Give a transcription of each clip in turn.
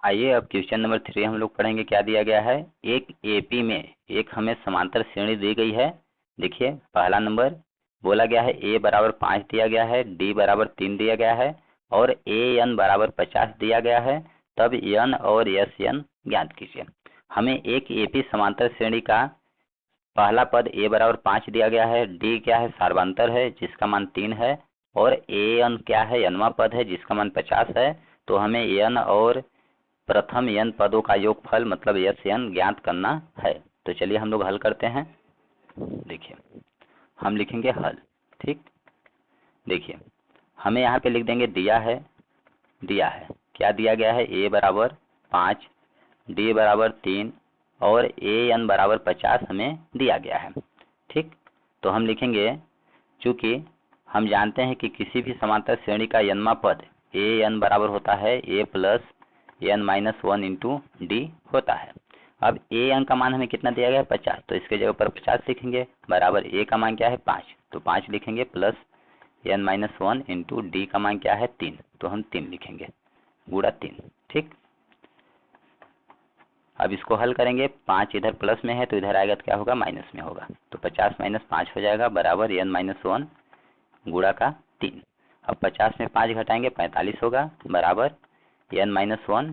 आइए अब question number 3 हम लोग पढ़ेंगे। क्या दिया गया है, एक एपी में एक हमें समांतर श्रेणी दी गई है। देखिए पहला नंबर बोला गया है ए बराबर 5 दिया गया है, डी बराबर 3 दिया गया है और ए एन बराबर 50 दिया गया है। तब एन और एस एन ज्ञात कीजिए। हमें एक एपी समांतर श्रेणी का पहला पद ए बराबर 5 दिया गया है, डी क्या है सार्वंतर है जिसका मान 3 है और ए एन क्या है एनवा पद है जिसका मान 50 है। तो हमें एन और प्रथम एन पदों का योगफल मतलब एस एन ज्ञात करना है। तो चलिए हम लोग हल करते हैं। देखिए हम लिखेंगे हल। ठीक, देखिए हमें यहाँ पे लिख देंगे दिया है क्या दिया गया है, ए बराबर 5, डी बराबर 3 और ए एन बराबर 50 हमें दिया गया है। ठीक, तो हम लिखेंगे चूंकि हम जानते हैं कि किसी भी समांतर श्रेणी का एनवा पद ए एन बराबर होता है a plus n minus 1 into d होता है। अब ए एन का मान हमें कितना दिया गया है 50, तो इसके जगह पर 50 लिखेंगे बराबर ए का मान क्या है 5, तो 5 लिखेंगे plus n minus 1 into d का मान क्या है 3, तो हम 3 लिखेंगे गुणा 3। ठीक, अब इसको हल करेंगे, 5 इधर प्लस में है तो इधर आएगा तो क्या होगा माइनस में होगा, तो 50 माइनस 5 हो जाएगा बराबर एन माइनस 1 गुणा का 3। अब 50 में 5 घटाएंगे 45 होगा बराबर एन माइनस 1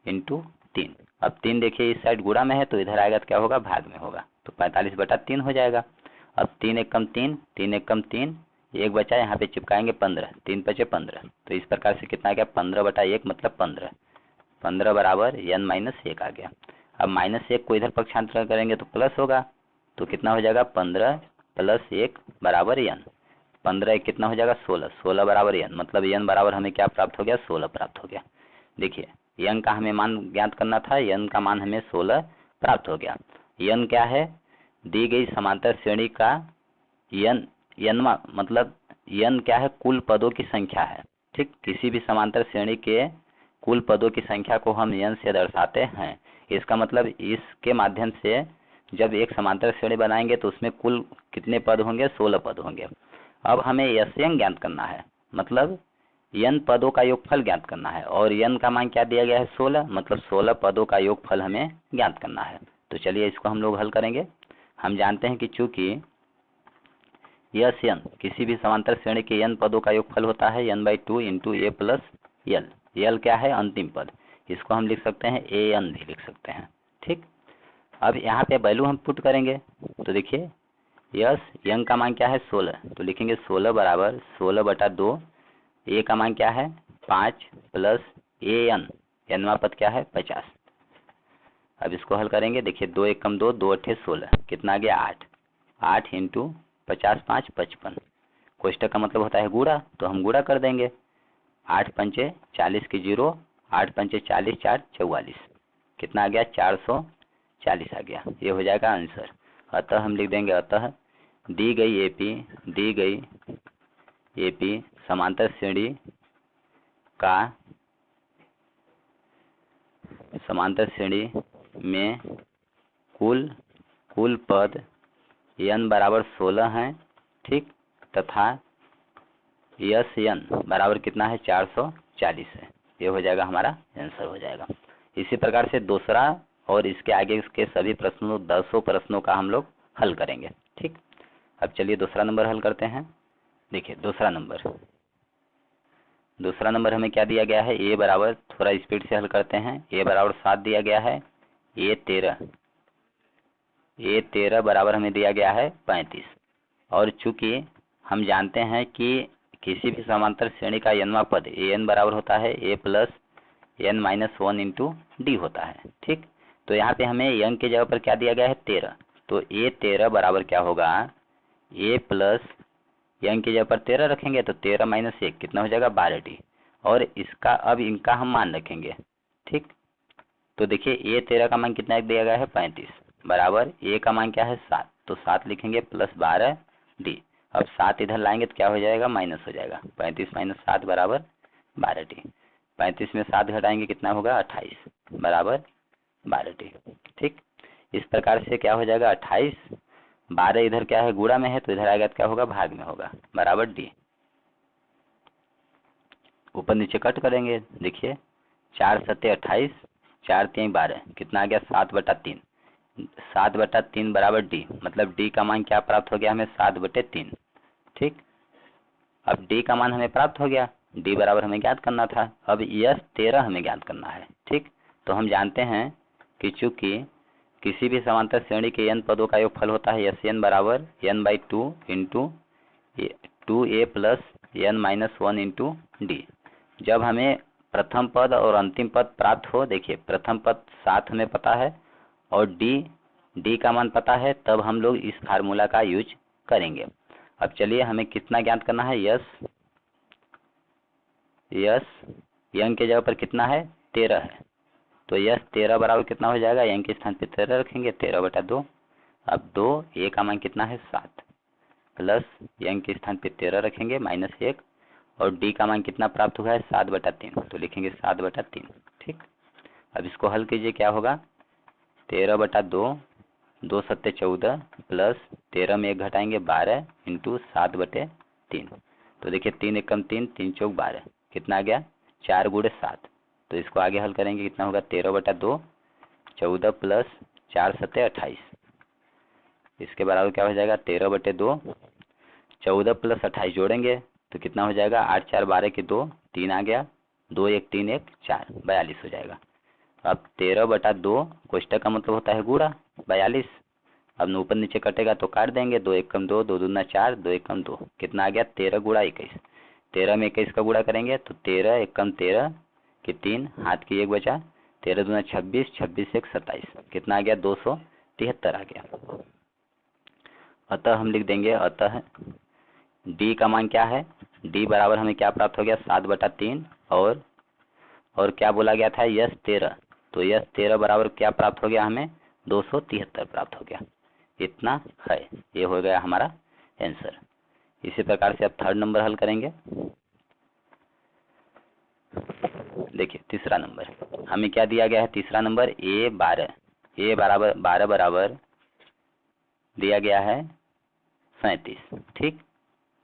इंटू 3। अब 3 देखिए इस साइड गुणा में है तो इधर आएगा तो क्या होगा भाग में होगा, तो 45/3 हो जाएगा। अब 3 एक कम 3, 3 एक कम 3, एक बचा यहाँ पे चिपकाएंगे 15, 3 बचे 15, तो इस प्रकार से कितना आ गया 15/1 मतलब 15, 15 बराबर एन माइनस 1 आ गया। अब -1 को इधर पक्षांतर करेंगे तो प्लस होगा, तो कितना हो जाएगा 15 प्लस 1 बराबर एन, 15 एक कितना हो जाएगा 16, 16 बराबर एन, मतलब एन बराबर हमें क्या प्राप्त हो गया 16 प्राप्त हो गया। देखिए एन का हमें मान ज्ञात करना था, एन का मान हमें 16 प्राप्त हो गया। एन क्या है, दी गई समांतर श्रेणी का एन, एनवा मतलब एन क्या है कुल पदों की संख्या है। ठीक, किसी भी समांतर श्रेणी के कुल पदों की संख्या को हम एन से दर्शाते हैं। इसका मतलब इसके माध्यम से जब एक समांतर श्रेणी बनाएंगे तो उसमें कुल कितने पद होंगे 16 पद होंगे। अब हमें एस एन ज्ञात करना है, मतलब एन पदों का योगफल ज्ञात करना है और एन का मान क्या दिया गया है 16, मतलब 16 पदों का योगफल हमें ज्ञात करना है। तो चलिए इसको हम लोग हल करेंगे। हम जानते हैं कि चूंकि एस एन किसी भी समांतर श्रेणी के एन पदों का योगफल होता है n/2 इंटू ए प्लस एल, एल क्या है अंतिम पद, इसको हम लिख सकते हैं ए एन भी लिख सकते हैं। ठीक, अब यहाँ पे वैल्यू हम पुट करेंगे तो देखिए यस एन का मान क्या है 16, तो लिखेंगे 16 बराबर 16/2, ए का मान क्या है 5 प्लस ए एन, एनवा पद क्या है 50। अब इसको हल करेंगे, देखिए 2 एक कम 2, 2 अट्ठे 16, कितना आ गया 8, 8 इंटू 50 5 55, कोष्टक का मतलब होता है गुणा, तो हम गुणा कर देंगे, 8 पंचे 40 की 0, 8 पंचे 40, 4 44, कितना आ गया 440 आ गया, ये हो जाएगा आंसर। अतः हम लिख देंगे अतः दी गई एपी समांतर श्रेणी में कुल पद n बराबर 16 है। ठीक, तथा यस एन बराबर कितना है 440 है, ये हो जाएगा हमारा आंसर हो जाएगा। इसी प्रकार से दूसरा और इसके आगे के सभी प्रश्नों 10 प्रश्नों का हम लोग हल करेंगे। ठीक, अब चलिए दूसरा नंबर हल करते हैं। देखिए दूसरा नंबर हमें क्या दिया गया है, ए बराबर, थोड़ा स्पीड से हल करते हैं, ए बराबर 7 दिया गया है, ए 13 बराबर हमें दिया गया है 35, और चूंकि हम जानते हैं कि किसी भी समांतर श्रेणी का एनवा पद ए एन बराबर होता है a plus n minus 1 into d होता है। ठीक, तो यहाँ पे हमें एन के जगह पर क्या दिया गया है 13, तो ए 13 बराबर क्या होगा ए प्लस एन की जगह पर 13 रखेंगे तो 13 माइनस 1 कितना हो जाएगा 12d, और इसका अब इनका हम मान रखेंगे। ठीक, तो देखिए ए 13 का मान कितना दिया गया है 35 बराबर ए का मान क्या है 7, तो 7 लिखेंगे प्लस 12d। अब 7 इधर लाएंगे तो क्या हो जाएगा माइनस हो जाएगा, 35 माइनस 7 बराबर 12d, 35 में 7 घटाएंगे कितना होगा 28 बराबर 12d। ठीक, इस प्रकार से क्या हो जाएगा 28, 12 इधर क्या है गुणा में है तो इधर आएगा तो क्या होगा भाग में होगा बराबर d। ऊपर नीचे कट करेंगे, देखिए 4 सत्ते 28, 4 3 12, कितना आ गया 7/3। 7/3 बराबर डी, मतलब डी का मान क्या प्राप्त हो गया हमें 7/3। ठीक, अब डी का मान हमें प्राप्त हो गया, डी बराबर हमें ज्ञात करना था। अब यस 13 हमें ज्ञात करना है। ठीक, तो हम जानते हैं कि चूंकि किसी भी समांतर श्रेणी के n पदों का योगफल होता है यस एन बराबर n/2 into 2a plus n-1 into D. जब हमें प्रथम पद और अंतिम पद प्राप्त हो, देखिए प्रथम पद 7 हमें पता है और डी का मान पता है, तब हम लोग इस फार्मूला का यूज करेंगे। अब चलिए हमें कितना ज्ञात करना है, यस यंग के जगह पर कितना है 13 है, तो यस 13 बराबर कितना हो जाएगा, यंग के स्थान पे 13 रखेंगे, 13/2। अब 2 ए का मान कितना है 7, प्लस यंग के स्थान पे 13 रखेंगे -1, और डी का मान कितना प्राप्त हुआ है 7/3, तो लिखेंगे 7/3। ठीक, अब इसको हल कीजिए, क्या होगा 13/2, 2 सत्ते 14 प्लस 13 में 1 घटाएंगे 12 इंटू 7/3। तो देखिए 3 एकम 3, 3 चौक 12, कितना आ गया 4 गुणे 7। तो इसको आगे हल करेंगे, कितना होगा 13/2, 14 प्लस 4 सत्ते 28, इसके बराबर क्या हो जाएगा 13/2, 14 प्लस 28 जोड़ेंगे तो कितना हो जाएगा 8 4 12 के 2, 3 आ गया, 2 1 3 1 4, 42 हो जाएगा। अब 13/2 कोष्टक का मतलब होता है गुणा 42। अब ऊपर नीचे कटेगा तो काट देंगे, 2 एकम 2, 2 दूना 4, 2 एकम 2, कितना आ गया 13 गुणा 21। 13 में 21 का गुणा करेंगे तो 13 एकम 13 के 3, हाथ की 1 बचा, 13 दूना 26, 26 1 27, कितना आ गया 273 आ गया। अतः हम लिख देंगे, अतः डी का मान क्या है, डी बराबर हमें क्या प्राप्त हो गया 7/3, और क्या बोला गया था यस 13, तो यस 13 बराबर क्या प्राप्त हो गया हमें 273 प्राप्त हो गया। इतना है, ये हो गया हमारा आंसर। इसी प्रकार से अब थर्ड नंबर हल करेंगे। देखिए तीसरा नंबर हमें क्या दिया गया है, तीसरा नंबर ए 12 बराबर दिया गया है 37। ठीक,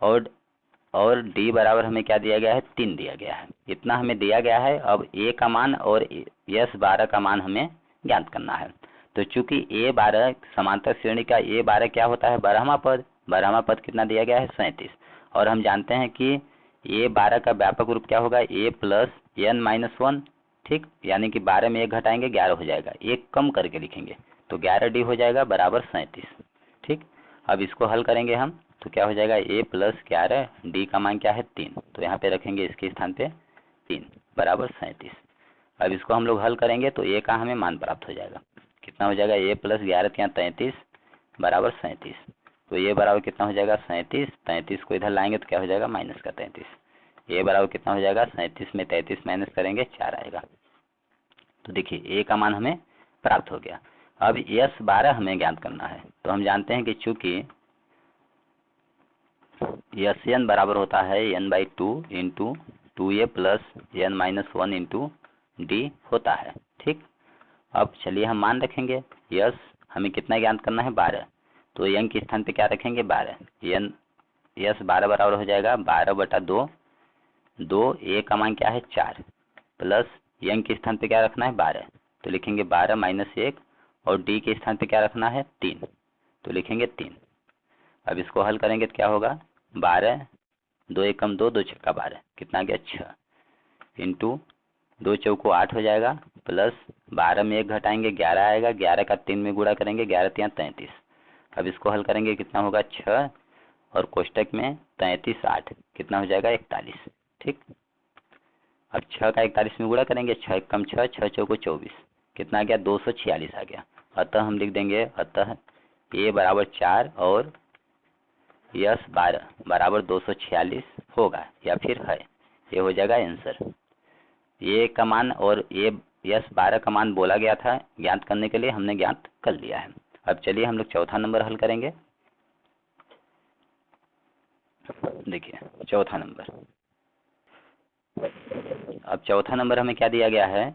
और डी बराबर हमें क्या दिया गया है 3 दिया गया है, इतना हमें दिया गया है। अब ए का मान और यस 12 का मान हमें ज्ञात करना है। तो चूंकि ए 12 समांतर श्रेणी का ए 12 क्या होता है 12वां पद, 12वां पद कितना दिया गया है 37, और हम जानते हैं कि ए 12 का व्यापक रूप क्या होगा ए प्लस n-1। ठीक, यानी कि 12 में 1 घटाएंगे 11 हो जाएगा, एक कम करके लिखेंगे तो 11D हो जाएगा बराबर 37। ठीक, अब इसको हल करेंगे हम तो क्या हो जाएगा a प्लस 11, डी का मान क्या है 3, तो यहाँ पे रखेंगे इसके स्थान पे 3 बराबर 37। अब इसको हम लोग हल करेंगे तो a का हमें मान प्राप्त हो जाएगा, कितना हो जाएगा a प्लस 11 यहाँ 33 बराबर 37, तो a बराबर कितना हो जाएगा 37, 33 को इधर लाएंगे तो क्या हो जाएगा माइनस का 33, a बराबर कितना हो जाएगा 37 में 33 माइनस करेंगे 4 आएगा। तो देखिए a का मान हमें प्राप्त हो गया। अब यस 12 हमें ज्ञात करना है, तो हम जानते हैं कि चूंकि यस एन बराबर होता है n/2 into 2a plus n-1 into d होता है। ठीक, अब चलिए हम मान रखेंगे, यस हमें कितना ज्ञात करना है 12, तो यंग के स्थान पे क्या रखेंगे 12, यस 12 बराबर हो जाएगा 12/2, 2 ए का मान क्या है 4, प्लस यंग के स्थान पे क्या रखना है 12, तो लिखेंगे 12 - 1, और डी के स्थान पे क्या रखना है 3, तो लिखेंगे 3। अब इसको हल करेंगे तो क्या होगा 12, 2 एकम 2, 2 छक्का 12, कितना गया 6, इंटू 2 चौको 8 हो जाएगा, प्लस 12 में 1 घटाएंगे 11 आएगा, 11 का 3 में गुणा करेंगे 11 3 33। अब इसको हल करेंगे कितना होगा 6, और कोष्टक में 33 8, कितना हो जाएगा 41। ठीक, अब 6 का 41 में गुणा करेंगे, 6 एकम 6, 6 चौको 24, कितना गया 246 आ गया। अतः हम लिख देंगे, अतः ए बराबर 4 और यस 12 बराबर 246 होगा या फिर है, ये हो जाएगा आंसर। ये का मान और ये यस 12 का मान बोला गया था ज्ञात करने के लिए, हमने ज्ञात कर लिया है। अब चलिए हम लोग चौथा नंबर हल करेंगे। देखिए चौथा नंबर, अब चौथा नंबर हमें क्या दिया गया है,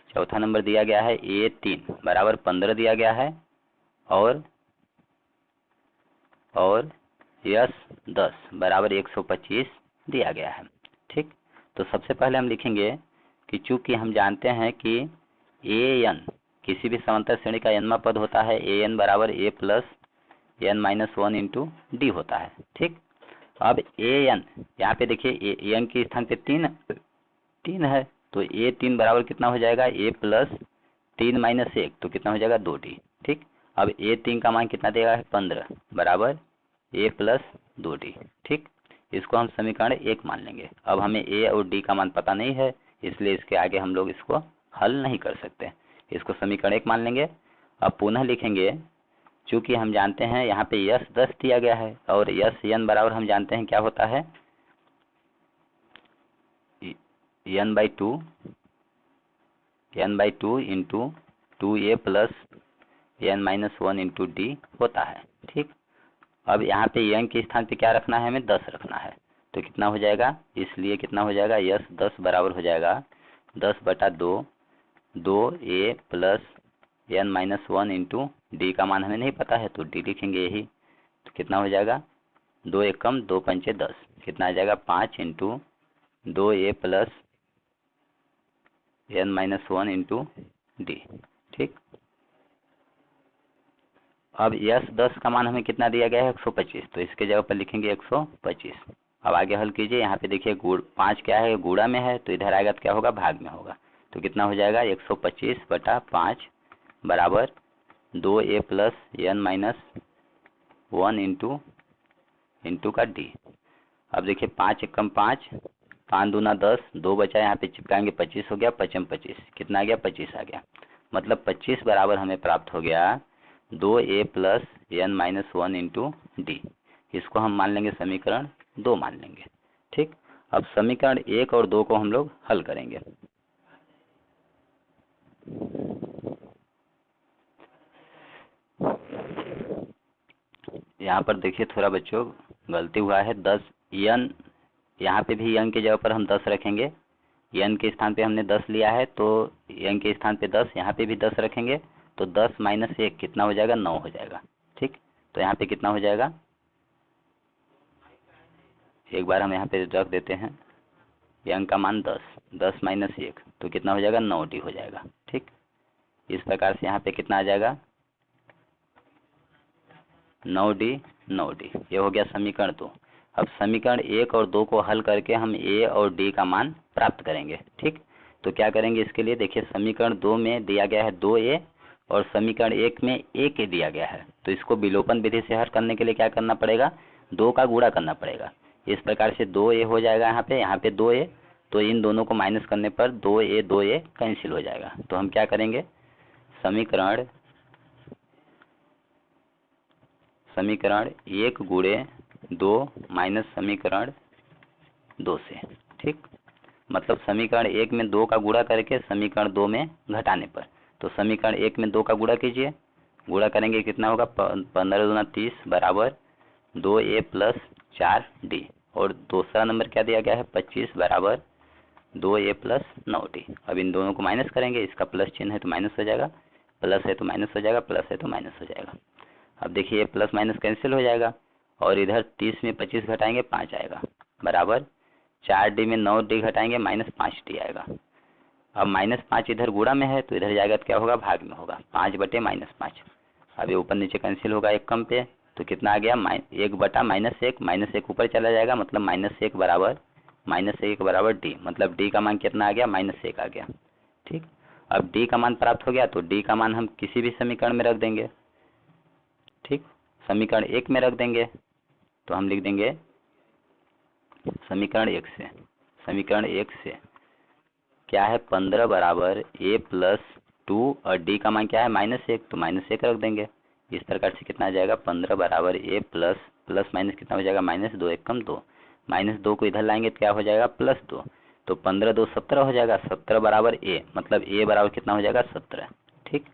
चौथा नंबर दिया गया है A3 बराबर 15 दिया गया है, और यस 10 बराबर 125 दिया गया है। ठीक, तो सबसे पहले हम लिखेंगे कि चूंकि हम जानते हैं कि ए एन किसी भी समांतर श्रेणी का nवां पद होता है, ए एन बराबर a plus n minus one into d होता है। ठीक, अब ए एन यहाँ पे देखिए ए एन के स्थान पे तीन है, तो ए तीन बराबर कितना हो जाएगा, ए प्लस 3 माइनस 1 तो कितना हो जाएगा 2d। ठीक, अब ए तीन का मान कितना देगा, 15 बराबर ए प्लस 2d। ठीक, इसको हम समीकरण 1 मान लेंगे। अब हमें ए और डी का मान पता नहीं है, इसलिए इसके आगे हम लोग इसको हल नहीं कर सकते, इसको समीकरण 1 मान लेंगे। अब पुनः लिखेंगे, चूंकि हम जानते हैं यहाँ पे यस 10 दिया गया है और यस एन बराबर हम जानते हैं क्या होता है, n/2 into 2a plus n minus 1 into d होता है। ठीक, अब यहाँ पे n के स्थान पे क्या रखना है, हमें 10 रखना है, तो कितना हो जाएगा, इसलिए कितना हो जाएगा, यस 10 बराबर हो जाएगा 10/2 2a plus n minus 1 into d का मान हमें नहीं पता है तो डी लिखेंगे यही, तो कितना हो जाएगा 2 एकम 2 पंचे 10, कितना आ जाएगा 5 into 2a plus n minus 1 into D. ठीक, अब यस 10 का मान हमें कितना दिया गया है, 125, तो इसके जगह पर लिखेंगे 125। अब आगे हल कीजिए, यहाँ पे देखिए 5 क्या है, गुणा में है, तो इधर आएगा तो क्या होगा, भाग में होगा, तो कितना हो जाएगा 125/5 बराबर 2a plus n minus 1 into का डी। अब देखिए 5 एकम 5, 5 दूना 10, 2 बचा, यहाँ पे चिपकाएंगे 25 हो गया, 5 25 कितना आ गया, 25 आ गया, मतलब 25 बराबर हमें प्राप्त हो गया 2a plus n minus 1 into D. इसको हम मान लेंगे समीकरण 2 मान लेंगे। ठीक, अब समीकरण 1 और 2 को हम लोग हल करेंगे। यहाँ पर देखिए थोड़ा बच्चों गलती हुआ है, 10 n, यहाँ पे भी n की जगह पर हम 10 रखेंगे, n के स्थान पे हमने 10 लिया है तो n के स्थान पे 10, यहाँ पे भी 10 रखेंगे, तो 10 माइनस 1 कितना हो जाएगा, 9 हो जाएगा। ठीक, तो यहाँ पे कितना हो जाएगा, एक बार हम यहाँ पे रख देते हैं, n का मान 10 माइनस 1 तो कितना हो जाएगा, 9d हो जाएगा। ठीक, इस प्रकार से यहाँ पे कितना आ जाएगा, 9d, ये हो गया समीकरण 2। अब समीकरण 1 और 2 को हल करके हम a और d का मान प्राप्त करेंगे। ठीक, तो क्या करेंगे इसके लिए, देखिए समीकरण 2 में दिया गया है 2a और समीकरण 1 में a के दिया गया है, तो इसको विलोपन विधि से हल करने के लिए क्या करना पड़ेगा, 2 का गुणा करना पड़ेगा। इस प्रकार से 2a हो जाएगा, यहाँ पे 2a, तो इन दोनों को माइनस करने पर 2a कैंसिल हो जाएगा। तो हम क्या करेंगे, समीकरण 1 गुणे 2 माइनस समीकरण 2 से। ठीक, मतलब समीकरण 1 में 2 का गुणा करके समीकरण 2 में घटाने पर, तो समीकरण 1 में 2 का गुणा कीजिए, गुणा करेंगे कितना होगा, 15 दूना 30 बराबर 2a प्लस 4d, और दूसरा नंबर क्या दिया गया है 25 बराबर 2a प्लस 9d। अब इन दोनों को माइनस करेंगे, इसका प्लस चिन्ह है तो माइनस हो जाएगा, प्लस है तो माइनस हो जाएगा, प्लस है तो माइनस हो जाएगा। अब देखिए प्लस माइनस कैंसिल हो जाएगा और इधर 30 में 25 घटाएंगे 5 आएगा, बराबर 4d में 9d घटाएंगे माइनस 5d आएगा। अब माइनस 5 इधर गुणा में है तो इधर जाएगा तो क्या होगा, भाग में होगा, 5/-5। अब ये ऊपर नीचे कैंसिल होगा एक कम पे, तो कितना आ गया, 1/-1, -1 ऊपर चला जाएगा, मतलब -1 बराबर d, मतलब d का मान कितना आ गया, -1 आ गया। ठीक, अब d का मान प्राप्त हो गया तो d का मान हम किसी भी समीकरण में रख देंगे। ठीक, समीकरण 1 में रख देंगे, तो हम लिख देंगे समीकरण 1 से क्या है, 15 बराबर a प्लस 2 और d का मान क्या है, -1, तो -1 रख देंगे। इस प्रकार से कितना आ जाएगा, 15 बराबर a प्लस माइनस कितना हो जाएगा, -2 एकम 2, -2 को इधर लाएंगे तो क्या हो जाएगा, +2, तो 15 2 17 हो जाएगा, 17 बराबर a, मतलब a बराबर कितना हो जाएगा, 17। ठीक,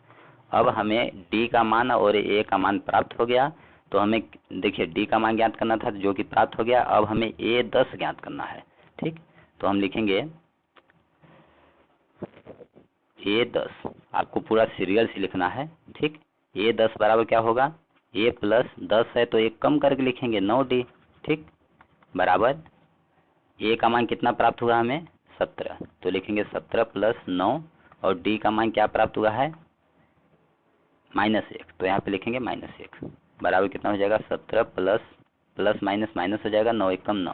अब हमें d का मान और a का मान प्राप्त हो गया, तो हमें देखिए d का मान ज्ञात करना था जो कि प्राप्त हो गया, अब हमें a 10 ज्ञात करना है। ठीक, तो हम लिखेंगे a 10, आपको पूरा सीरियल से लिखना है। ठीक, a 10 बराबर क्या होगा, a प्लस 10 है तो एक कम करके लिखेंगे 9d। ठीक, बराबर a का मान कितना प्राप्त हुआ हमें, 17, तो लिखेंगे 17 प्लस 9 और डी का मान क्या प्राप्त हुआ है -1, तो यहाँ पे लिखेंगे -1 बराबर कितना हो जाएगा 17 प्लस प्लस माइनस माइनस हो जाएगा 9 एकम 9।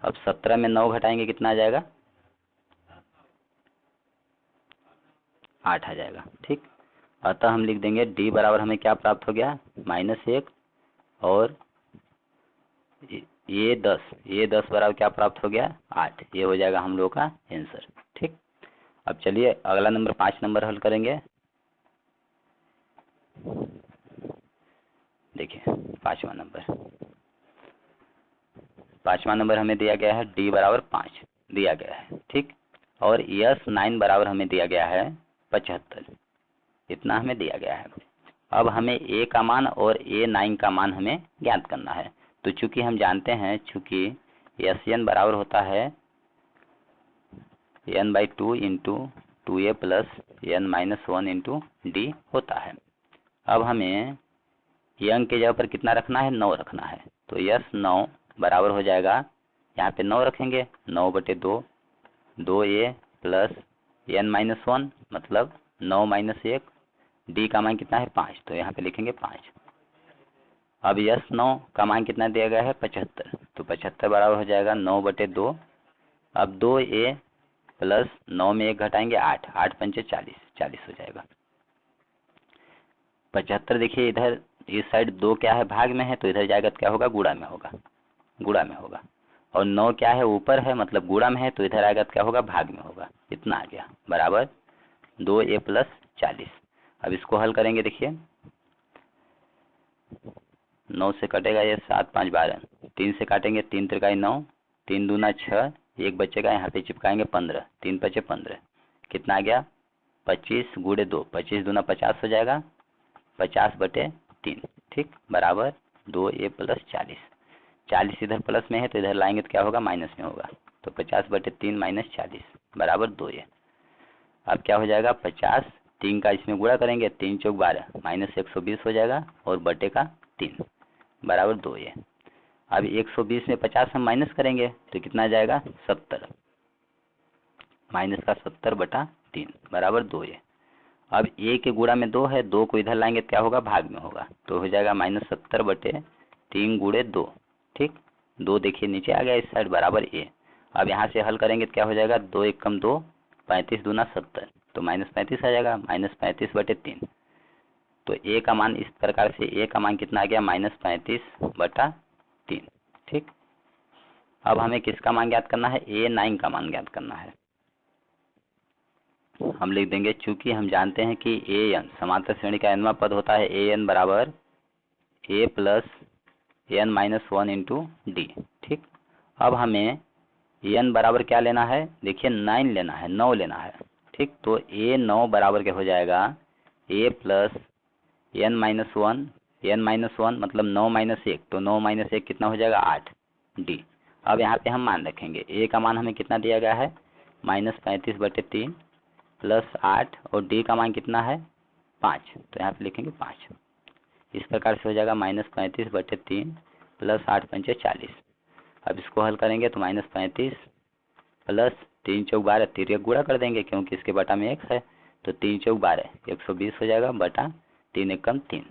अब 17 में 9 घटाएंगे कितना आ जाएगा 8 आ जाएगा। ठीक, अतः हम लिख देंगे डी बराबर हमें क्या प्राप्त हो गया -1 और ये 10 बराबर क्या प्राप्त हो गया 8, ये हो जाएगा हम लोग का आंसर। ठीक, अब चलिए अगला नंबर 5 नंबर हल करेंगे। देखिए पांचवा नंबर हमें दिया गया है डी बराबर 5 दिया गया है। ठीक, और यस 9 बराबर हमें दिया गया है 75, इतना हमें दिया गया है। अब हमें ए का मान और ए 9 का मान हमें ज्ञात करना है। तो चूंकि हम जानते हैं चूंकि एस एन बराबर होता है n/2 into 2a plus n-1 into d होता है। अब हमें यंग के जगह पर कितना रखना है 9 रखना है, तो यस 9 बराबर हो जाएगा, यहाँ पे 9 रखेंगे 9/2 2a प्लस n-1 मतलब 9 - 1, डी का मान कितना है 5, तो यहाँ पे लिखेंगे 5। अब यस 9 का मान कितना दिया गया है 75, तो 75 बराबर हो जाएगा 9/2, अब 2a प्लस 9 में 1 घटाएंगे 8, 8 पंचे 40, 40 हो जाएगा। 75 देखिए इधर इस साइड 2 क्या है भाग में है, तो इधर जाएगा तो क्या होगा गुणा में होगा, और 9 क्या है ऊपर है मतलब गुणा में है, तो इधर आएगा तो क्या होगा भाग में होगा, इतना आ गया बराबर 2a प्लस 40। अब इसको हल करेंगे, देखिए 9 से कटेगा ये 7 5 12, 3 से काटेंगे 3 त्रिकाई 9, 3 दूना 6, एक बचेगा यहाँ पे चिपकाएंगे 15, 3 पचे 15, कितना आ गया 25 गुणे 2, 25 दूना 50 हो जाएगा 50/3। ठीक, बराबर 2a प्लस 40, 40 इधर प्लस में है तो इधर लाएंगे तो क्या होगा माइनस में होगा, तो 50/3 माइनस 40 बराबर 2a। अब क्या हो जाएगा 50, 3 का इसमें गुणा करेंगे 3 चौक 12 -120 हो जाएगा और बटे का 3 बराबर 2a। अब 120 में 50 हम माइनस करेंगे तो कितना आ जाएगा 70, -70/3 बराबर 2a। अब a के गुणा में 2 है, 2 को इधर लाएंगे तो क्या होगा भाग में होगा, तो हो जाएगा -70/3 गुणे 2। ठीक, 2 देखिए नीचे आ गया इस साइड बराबर a। अब यहाँ से हल करेंगे तो क्या हो जाएगा 2 एकम 2, 35 दूना 70, तो -35 आ जाएगा -35/3। तो a का मान इस प्रकार से a का मान कितना आ गया -35/3। ठीक, अब हमें किसका मान ज्ञात करना है a9 का मान ज्ञात करना है। हम लिख देंगे चूंकि हम जानते हैं कि an समांतर श्रेणी का nवां पद होता है an बराबर a plus n-1 into D. ठीक, अब हमें n बराबर क्या लेना है, देखिए 9 लेना है, 9 लेना है। ठीक, तो a9 बराबर क्या हो जाएगा a प्लस n-1 मतलब 9 - 1, तो 9 - 1 कितना हो जाएगा 8 डी। अब यहाँ पे हम मान रखेंगे a का मान हमें कितना दिया गया है -35/3 प्लस 8 और डी का मान कितना है 5, तो यहाँ पे लिखेंगे 5। इस प्रकार से हो जाएगा -35/3 प्लस 8 पंचे 40। अब इसको हल करेंगे तो -35 प्लस 3 चौक 12, 3 गुणा कर देंगे क्योंकि इसके बटा में 1 है, तो 3 चौक 12 120 हो जाएगा बटा 3 एकम 3।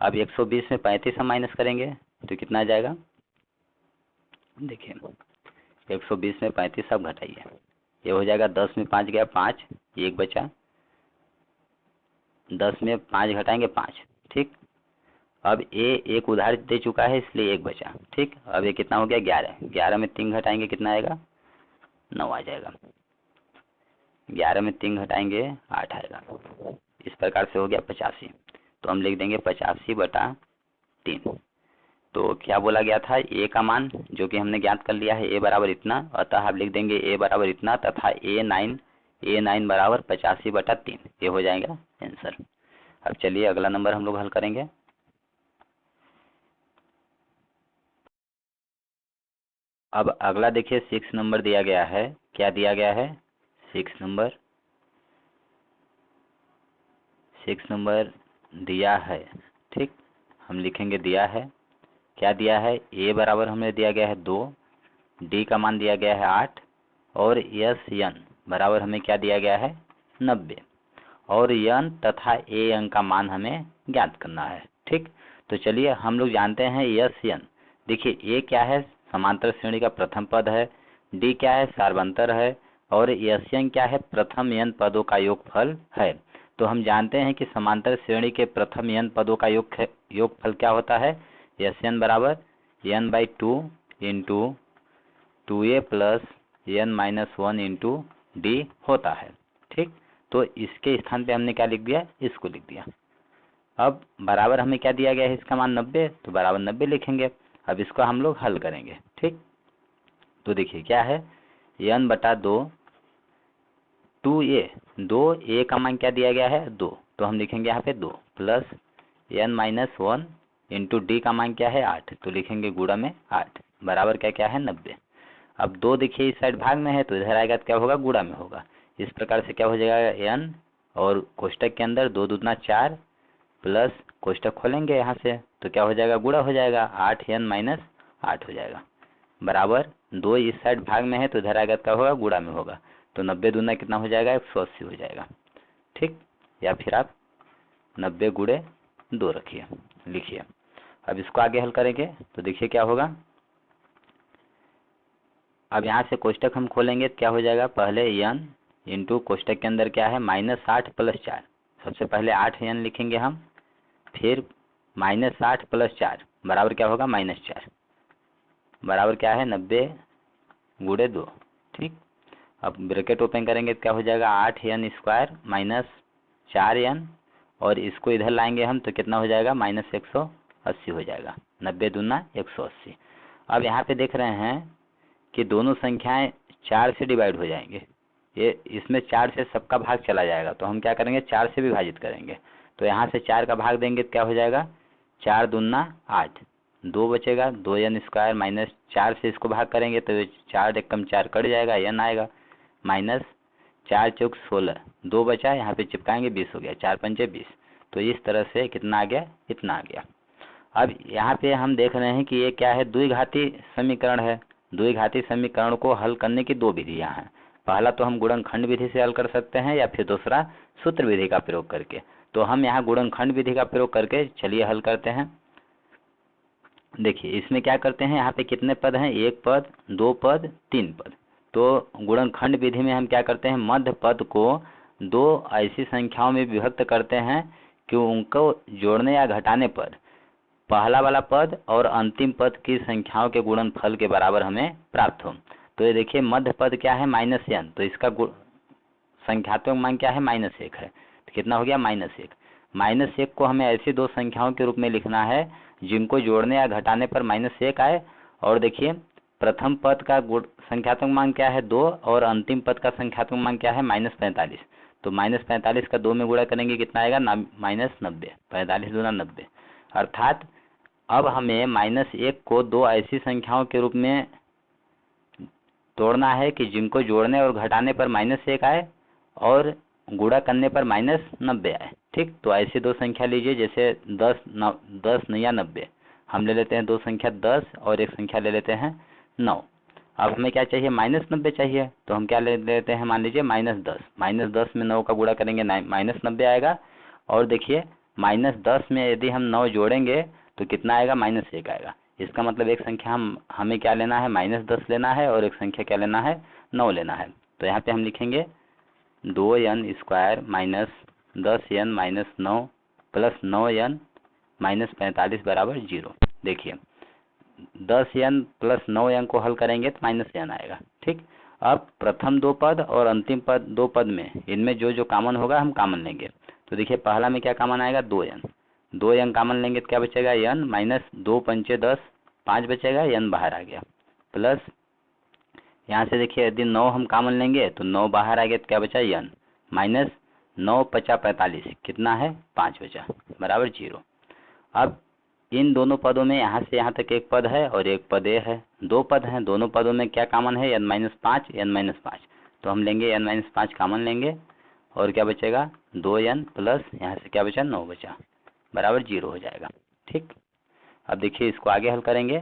अब 120 में 35 हम माइनस करेंगे तो कितना आ जाएगा, देखिए 120 में 35 अब घटाइए, ये हो जाएगा 10 में 5 गया 5, 1 बचा, 10 में 5 घटाएंगे 5। ठीक, अब एक उधार दे चुका है इसलिए 1 बचा। ठीक, अब ये कितना हो गया 11, 11 में 3 घटाएंगे कितना आएगा 9 आ जाएगा, 11 में 3 घटाएंगे 8 आएगा। इस प्रकार से हो गया 85, तो हम लिख देंगे 85/3। तो क्या बोला गया था a का मान जो कि हमने ज्ञात कर लिया है a बराबर इतना, अतः आप लिख देंगे a बराबर इतना तथा a9 बराबर 85/3, ये हो जाएगा आंसर। अब चलिए अगला नंबर हम लोग हल करेंगे। अब अगला देखिए 6 नंबर दिया गया है, क्या दिया गया है 6 नंबर दिया है। ठीक, हम लिखेंगे दिया है, क्या दिया है a बराबर हमें दिया गया है 2, डी का मान दिया गया है 8 और यस यन बराबर हमें क्या दिया गया है 90 और यन तथा ए यन का मान हमें ज्ञात करना है। ठीक, तो चलिए हम लोग जानते हैं यस यन। देखिए ए क्या है समांतर श्रेणी का प्रथम पद है, डी क्या है सार्वंतर है और यस यन क्या है प्रथम n पदों का योगफल है। तो हम जानते हैं कि समांतर श्रेणी के प्रथम n पदों का योगफल क्या होता है, यस यन बराबर n/2 into 2a plus n-1 into d होता है। ठीक, तो इसके स्थान पे हमने क्या लिख दिया, इसको लिख दिया। अब बराबर हमें क्या दिया गया है, इसका मान 90, तो बराबर 90 लिखेंगे। अब इसको हम लोग हल करेंगे। ठीक, तो देखिए क्या है n/2 2a, 2a का मान क्या दिया गया है 2, तो हम लिखेंगे यहाँ पे 2 प्लस n-1 इंटू डी का मान क्या है 8, तो लिखेंगे गुणा में 8 बराबर क्या क्या है 90। अब 2 देखिए इस साइड भाग में है तो इधर आएगा तो क्या होगा गुणा में होगा। इस प्रकार से क्या हो जाएगा n और कोष्टक के अंदर 2 दूना 4 प्लस कोष्टक खोलेंगे यहाँ से तो क्या हो जाएगा गुणा हो जाएगा 8n-8 हो जाएगा बराबर 2 इस साइड भाग में है तो इधर आएगा तो क्या होगा गुणा में होगा, तो 90 दूना कितना हो जाएगा 180 हो जाएगा। ठीक, या फिर आप 90 गुणे 2 रखिए लिखिए। अब इसको आगे हल करेंगे तो देखिए क्या होगा। अब यहाँ से कोष्टक हम खोलेंगे तो क्या हो जाएगा, पहले n इंटू कोष्टक के अंदर क्या है -8 प्लस 4, सबसे पहले 8n लिखेंगे हम, फिर -8 प्लस 4 बराबर क्या होगा -4 बराबर क्या है 90 गुणे 2। ठीक, अब ब्रैकेट ओपन करेंगे तो क्या हो जाएगा 8n² माइनस 4n और इसको इधर लाएंगे हम तो कितना हो जाएगा -180 हो जाएगा, 90 दूना 180। अब यहाँ पे देख रहे हैं कि दोनों संख्याएं 4 से डिवाइड हो जाएंगे, ये इसमें 4 से सबका भाग चला जाएगा तो हम क्या करेंगे 4 से विभाजित करेंगे, तो यहाँ से 4 का भाग देंगे तो क्या हो जाएगा 4 दूना 8, 2 बचेगा 2n² माइनस 4 से इसको भाग करेंगे तो 4 एकम 4 कट जाएगा n आएगा माइनस 4 चौक 16, 2 बचा यहाँ पे चिपकाएंगे 20 हो गया, 4 पंचे 20, तो इस तरह से कितना आ गया इतना आ गया। अब यहाँ पे हम देख रहे हैं कि ये क्या है द्विघाती समीकरण है। द्विघाती समीकरण को हल करने की 2 विधियां हैं, पहला तो हम गुणनखंड विधि से हल कर सकते हैं या फिर दूसरा सूत्र विधि का प्रयोग करके। तो हम यहाँ गुणनखंड विधि का प्रयोग करके चलिए हल करते हैं। देखिए इसमें क्या करते हैं, यहाँ पे कितने पद हैं, 1 पद 2 पद 3 पद, तो गुणनखंड विधि में हम क्या करते हैं मध्य पद को 2 ऐसी संख्याओं में विभक्त करते हैं कि उनको जोड़ने या घटाने पर पहला वाला पद और अंतिम पद की संख्याओं के गुणनफल के बराबर हमें प्राप्त हो। तो ये देखिए मध्य पद क्या है -n, तो इसका संख्यात्मक मान क्या है -1 है, तो कितना हो गया -1। -1 को हमें ऐसी 2 संख्याओं के रूप में लिखना है जिनको जोड़ने या घटाने पर -1 आए। और देखिए प्रथम पद का संख्यात्मक मान क्या है 2 और अंतिम पद का संख्यात्मक मान क्या है -45, तो -45 का 2 में गुणा करेंगे कितना आएगा -90, 45 दूना 90, अर्थात अब हमें -1 को 2 ऐसी संख्याओं के रूप में तोड़ना है कि जिनको जोड़ने और घटाने पर -1 आए और गुणा करने पर -90 आए। ठीक, तो ऐसी 2 संख्या लीजिए जैसे 10 या 90, हम ले लेते हैं 2 संख्या 10 और एक संख्या ले लेते हैं 9। अब हमें क्या चाहिए -90 चाहिए, तो हम क्या ले लेते हैं मान लीजिए -10, -10 में 9 का गुणा करेंगे -90 आएगा। और देखिए -10 में यदि हम 9 जोड़ेंगे तो कितना आएगा -1 आएगा। इसका मतलब एक संख्या हमें क्या लेना है -10 लेना है और एक संख्या क्या लेना है 9 लेना है। तो यहाँ पे हम लिखेंगे 2n² minus 10n minus 9 plus 9n minus 45 बराबर 0। देखिए 10n प्लस 9n को हल करेंगे तो -n आएगा। ठीक, अब प्रथम 2 पद और अंतिम 2 पद में इनमें जो जो कॉमन होगा हम कॉमन लेंगे। तो देखिए पहला में क्या कॉमन आएगा 2n कॉमन लेंगे तो क्या बचेगा n माइनस 2 पंचे 10, 5 बचेगा, n बाहर आ गया, प्लस यहाँ से देखिए यदि 9 हम कॉमन लेंगे तो 9 बाहर आ गया तो क्या बचा n माइनस 9 पचा 45 कितना है 5 बचा बराबर 0। अब इन दोनों पदों में यहाँ से यहाँ तक एक पद है और एक पद ए है, 2 पद हैं, दोनों पदों में क्या कॉमन है n-5, तो हम लेंगे n-5 कॉमन लेंगे और क्या बचेगा 2n प्लस यहाँ से क्या बचा 9 बचा बराबर 0 हो जाएगा। ठीक, अब देखिए इसको आगे हल करेंगे।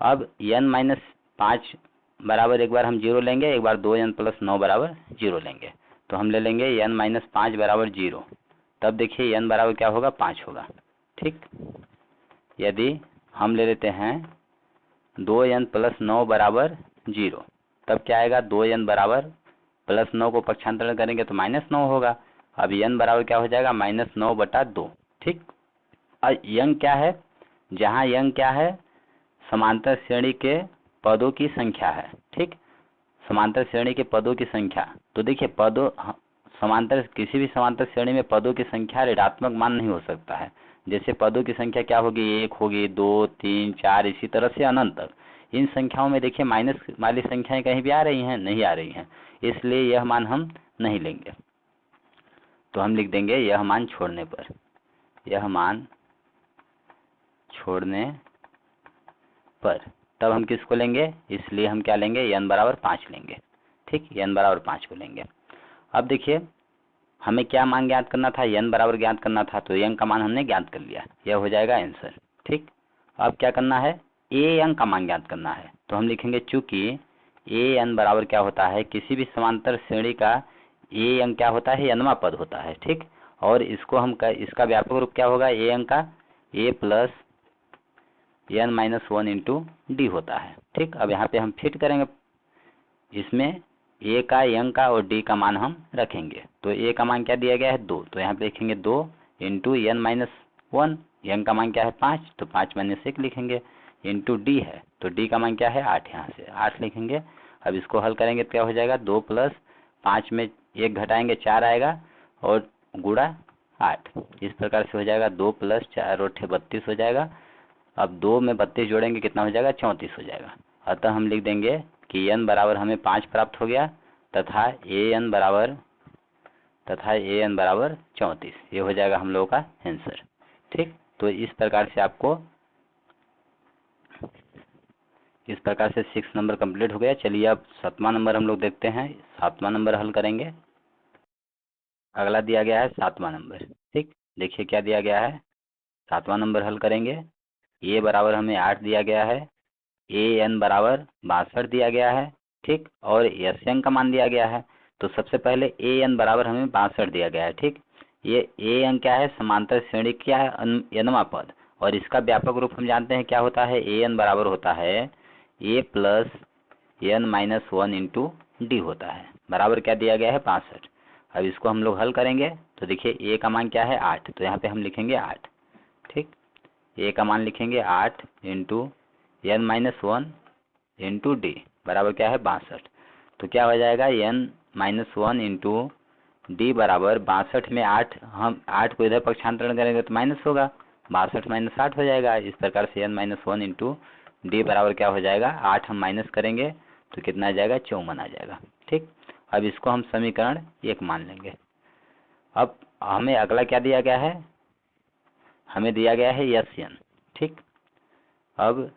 अब n-5 बराबर एक बार हम 0 लेंगे, एक बार 2n प्लस 9 बराबर 0 लेंगे। तो हम ले लेंगे n माइनस 5 बराबर 0। तब देखिए n बराबर क्या होगा, 5 होगा। ठीक, यदि हम ले लेते हैं 2n प्लस 9 बराबर 0, तब क्या आएगा, 2n बराबर प्लस 9 को पक्षांतरण करेंगे तो माइनस 9 होगा। अब n बराबर क्या हो जाएगा, -9/2। ठीक, और यंग क्या है, जहाँ यंग क्या है, समांतर श्रेणी के पदों की संख्या है। ठीक, समांतर श्रेणी के पदों की संख्या। तो देखिए पदों समांतर, किसी भी समांतर श्रेणी में पदों की संख्या ऋणात्मक मान नहीं हो सकता है। जैसे पदों की संख्या क्या होगी, 1 होगी, 2, 3, 4, इसी तरह से अनंत तक। इन संख्याओं में देखिए माइनस वाली संख्याएं कहीं भी आ रही हैं, नहीं आ रही हैं, इसलिए यह मान हम नहीं लेंगे। तो हम लिख देंगे यह मान छोड़ने पर, यह मान छोड़ने पर। तब हम किसको लेंगे, इसलिए हम क्या लेंगे, n बराबर 5 लेंगे। ठीक, n बराबर 5 को लेंगे। अब देखिए हमें क्या मान ज्ञात करना था, n बराबर ज्ञात करना था, तो n का मान हमने ज्ञात कर लिया, यह हो जाएगा आंसर। ठीक, अब क्या करना है, an का मान ज्ञात करना है। तो हम लिखेंगे चूंकि an बराबर क्या होता है, किसी भी समांतर श्रेणी का an क्या होता है, nवां पद होता है। ठीक, और इसको हम इसका व्यापक रूप क्या होगा, an का a plus n minus 1 into d होता है। ठीक, अब यहाँ पे हम फिट करेंगे, इसमें a का, n का और d का मान हम रखेंगे। तो a का मान क्या दिया गया है, 2, तो यहाँ पे लिखेंगे 2 इंटू n माइनस 1, n का मान क्या है 5, तो 5 माइनस 1 लिखेंगे, इंटू d है, तो d का मान क्या है 8, यहाँ से 8 लिखेंगे। अब इसको हल करेंगे तो क्या हो जाएगा, 2 प्लस 5 में 1 घटाएंगे 4 आएगा, और गुणा 8, इस प्रकार से हो जाएगा। 2 प्लस 4 और 32 हो जाएगा। अब 2 में 32 जोड़ेंगे कितना हो जाएगा, 34 हो जाएगा। अतः हम लिख देंगे कि n बराबर हमें 5 प्राप्त हो गया, तथा an बराबर 34। ये हो जाएगा हम लोगों का आंसर। ठीक, तो इस प्रकार से 6 नंबर कंप्लीट हो गया। चलिए अब 7वां नंबर हम लोग देखते हैं, 7वां नंबर हल करेंगे। अगला दिया गया है 7वां नंबर। ठीक, देखिए क्या दिया गया है, 7वां नंबर हल करेंगे। a बराबर हमें 8 दिया गया है, an बराबर 62 दिया गया है। ठीक, और Sn का मान दिया गया है। तो सबसे पहले an बराबर हमें 62 दिया गया है। ठीक, ये an क्या है, समांतर श्रेणी क्या है, nवां पद, और इसका व्यापक रूप हम जानते हैं क्या होता है, an बराबर होता है a plus n minus 1 into d होता है। बराबर क्या दिया गया है, 62। अब इसको हम लोग हल करेंगे तो देखिए a का मान क्या है 8, तो यहाँ पे हम लिखेंगे 8। ठीक, a का मान लिखेंगे 8 into n minus 1 into D, बराबर क्या है 62। तो क्या हो जाएगा, n माइनस 1 इंटू डी बराबर 62 में 8, हम 8 को इधर पक्षांतरण करेंगे तो माइनस होगा, 62 माइनस 8 हो जाएगा। इस प्रकार से n माइनस 1 इंटू डी बराबर क्या हो जाएगा, 8 हम माइनस करेंगे तो कितना आ जाएगा, 54 आ जाएगा। ठीक, अब इसको हम समीकरण 1 मान लेंगे। अब हमें अगला क्या दिया गया है, हमें दिया गया है Sn। ठीक, अब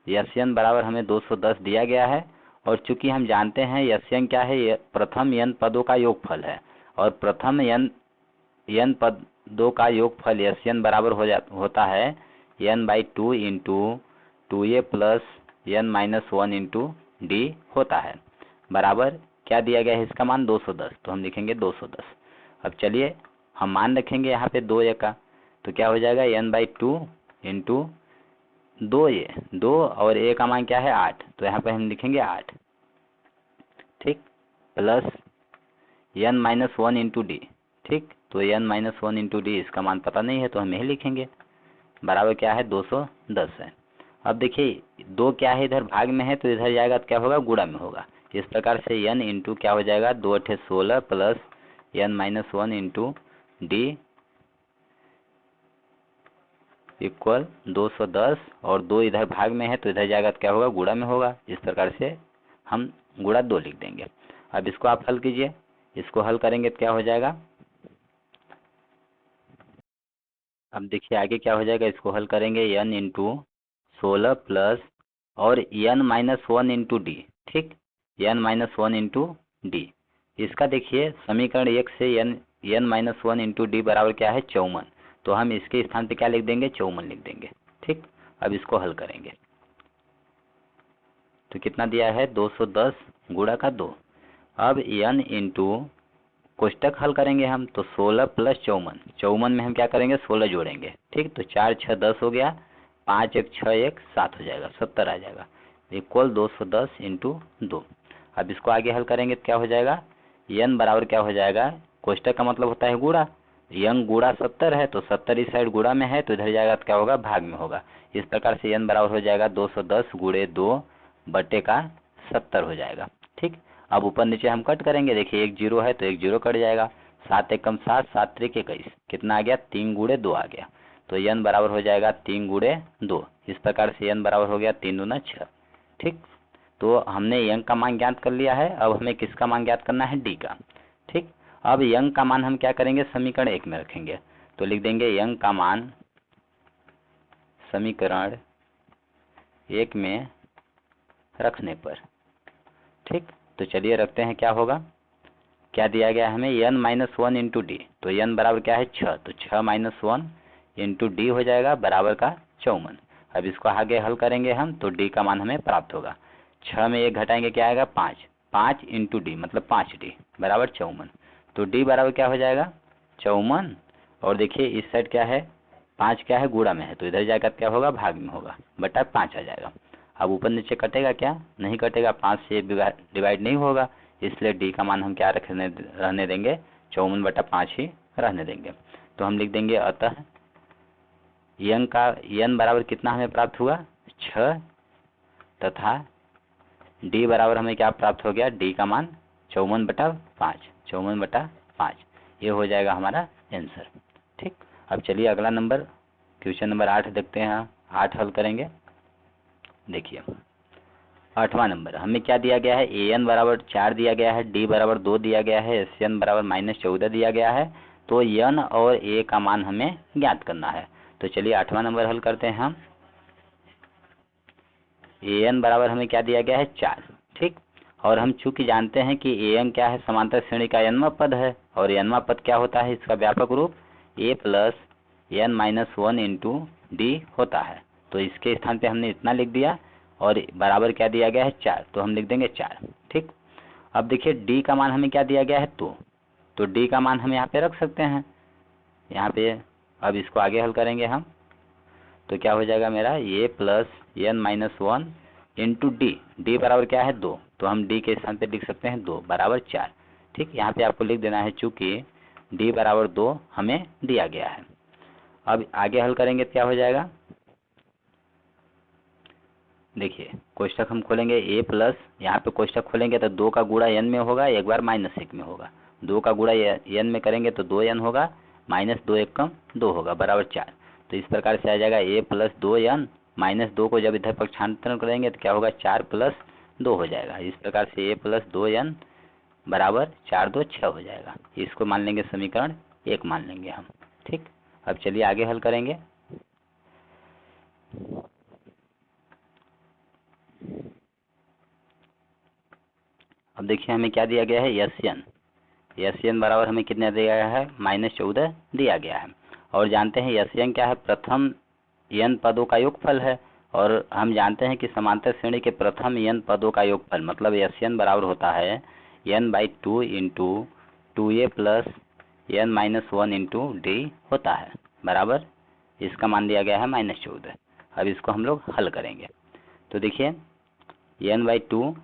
Sn बराबर हमें 210 दिया गया है, और चूंकि हम जानते हैं Sn क्या है, ये प्रथम n पदों का योगफल है, और प्रथम n पदों का योगफल Sn बराबर होता है n/2 into 2a plus n minus 1 into d होता है। बराबर क्या दिया गया है, इसका मान 210, तो हम लिखेंगे 210। अब चलिए हम मान रखेंगे यहाँ पे 2a का, तो क्या हो जाएगा, n/2 इंटू 2 और a का मान क्या है 8, तो यहाँ पे हम लिखेंगे 8। ठीक, plus n minus 1 into D. ठीक, तो n माइनस 1 इंटू डी, इसका मान पता नहीं है तो हम यही लिखेंगे, बराबर क्या है 210 है। अब देखिए 2 क्या है, इधर भाग में है तो इधर जाएगा तो क्या होगा, गुणा में होगा। इस प्रकार से n इंटू क्या हो जाएगा, 2 × 16 plus n minus 1 into D equal 210, और 2 इधर भाग में है तो इधर जाएगा तो क्या होगा, गुणा में होगा। इस प्रकार से हम गुणा 2 लिख देंगे। अब इसको आप हल कीजिए, इसको हल करेंगे तो क्या हो जाएगा, अब देखिए आगे क्या हो जाएगा, इसको हल करेंगे n इंटू 16 प्लस और n माइनस 1 इंटू डी। ठीक, n माइनस 1 इंटू डी, इसका देखिए समीकरण 1 से n माइनस 1 इंटू डी बराबर क्या है, 54। तो हम इसके स्थान पे क्या लिख देंगे, 54 लिख देंगे। ठीक, अब इसको हल करेंगे तो कितना दिया है 210 गुणा का 2। अब n इंटू कोष्टक हल करेंगे हम तो 16 प्लस 54, 54 में हम क्या करेंगे 16 जोड़ेंगे, ठीक। तो 4 6 10 हो गया, 5 1 6 1 7 हो जाएगा, 70 आ जाएगा, इक्वल 210 इंटू 2। अब इसको आगे हल करेंगे तो क्या हो जाएगा, n बराबर क्या हो जाएगा, कोष्टक का मतलब होता है गुणा, n गुणा 70 है तो 70 इस साइड गुणा में है तो इधर जाएगा तो क्या होगा भाग में होगा। इस प्रकार से n बराबर हो जाएगा 210 गुणे 2 बटे का 70 हो जाएगा, ठीक। अब ऊपर नीचे हम कट करेंगे, देखिए एक जीरो है तो एक जीरो कट जाएगा, 7 एकम 7 7 त्रिक 21, कितना आ गया 3 गुणे 2 आ गया। तो n बराबर हो जाएगा 3 गुणे 2। इस प्रकार से n बराबर हो गया 3 दूना 6, ठीक। तो हमने n का मान ज्ञात कर लिया है, अब हमें किसका मान ज्ञात करना है, d का, ठीक। अब n का मान हम क्या करेंगे, समीकरण 1 में रखेंगे, तो लिख देंगे n का मान समीकरण 1 में रखने पर, ठीक। तो चलिए रखते हैं, क्या होगा, क्या दिया गया हमें n माइनस 1 इंटू डी, तो n बराबर क्या है 6, तो 6 माइनस 1 इंटू डी हो जाएगा बराबर का 54। अब इसको आगे हल करेंगे हम तो d का मान हमें प्राप्त होगा, 6 में 1 घटाएंगे क्या आएगा 5, 5 इंटू डी मतलब 5d बराबर 54। तो d बराबर क्या हो जाएगा 54, और देखिए इस साइड क्या है 5 क्या है गुणा में है तो इधर जाकर क्या होगा भाग में होगा, बटा 5 आ जाएगा। अब ऊपर नीचे कटेगा क्या, नहीं कटेगा, 5 से डिवाइड नहीं होगा, इसलिए डी का मान हम क्या रहने देंगे 54 बटा 5 ही रहने देंगे। तो हम लिख देंगे अतः n बराबर कितना हमें प्राप्त हुआ 6, तथा d बराबर हमें क्या प्राप्त हो गया, d का मान 54 बटा 5, 54 बटा 5, ये हो जाएगा हमारा आंसर, ठीक। अब चलिए अगला नंबर क्वेश्चन नंबर 8 देखते हैं, 8 हल करेंगे। देखिए 8वां नंबर हमें क्या दिया गया है, an बराबर 4 दिया गया है, d बराबर 2 दिया गया है, sn बराबर -14 दिया गया है, तो n और a का मान हमें ज्ञात करना है। तो चलिए 8वां नंबर हल करते हैं हम। an बराबर हमें क्या दिया गया है 4, ठीक। और हम चूंकि जानते हैं कि an क्या है, समांतर श्रेणी का nवां पद है, और nवां पद क्या होता है, इसका व्यापक रूप a plus n minus 1 into d होता है, तो इसके स्थान पे हमने इतना लिख दिया, और बराबर क्या दिया गया है 4, तो हम लिख देंगे 4, ठीक। अब देखिए d का मान हमें क्या दिया गया है 2, तो d का मान हम यहाँ पे रख सकते हैं यहाँ पे। अब इसको आगे हल करेंगे हम तो क्या हो जाएगा मेरा a plus n minus 1 into D बराबर क्या है 2, तो हम d के स्थान पे लिख सकते हैं 2 बराबर 4, ठीक। यहाँ पे आपको लिख देना है चूंकि d बराबर 2 हमें दिया गया है। अब आगे हल करेंगे तो क्या हो जाएगा, देखिए कोष्टक हम खोलेंगे a प्लस, यहाँ पे कोष्टक खोलेंगे तो 2 का गुणा n में होगा, एक बार -1 में होगा, 2 का गुणा n में करेंगे तो 2n होगा, -2 1 कम 2 होगा बराबर 4। तो इस प्रकार से आ जाएगा a प्लस 2n, -2 को जब इधर पक्षांतरण करेंगे तो क्या होगा 4 प्लस 2 हो जाएगा। इस प्रकार से a प्लस 2n बराबर 4 2 6 हो जाएगा। इसको मान लेंगे समीकरण 1 मान लेंगे हम, ठीक। अब चलिए आगे हल करेंगे। अब देखिए हमें क्या दिया गया है Sn बराबर हमें कितना दिया गया है -14 दिया गया है, और जानते हैं Sn क्या है, प्रथम n पदों का योगफल है, और हम जानते हैं कि समांतर श्रेणी के प्रथम n पदों का योगफल मतलब Sn बराबर होता है n/2 into 2a plus n minus 1 into d होता है, बराबर इसका मान दिया गया है -14। अब इसको हम लोग हल करेंगे तो देखिए n/2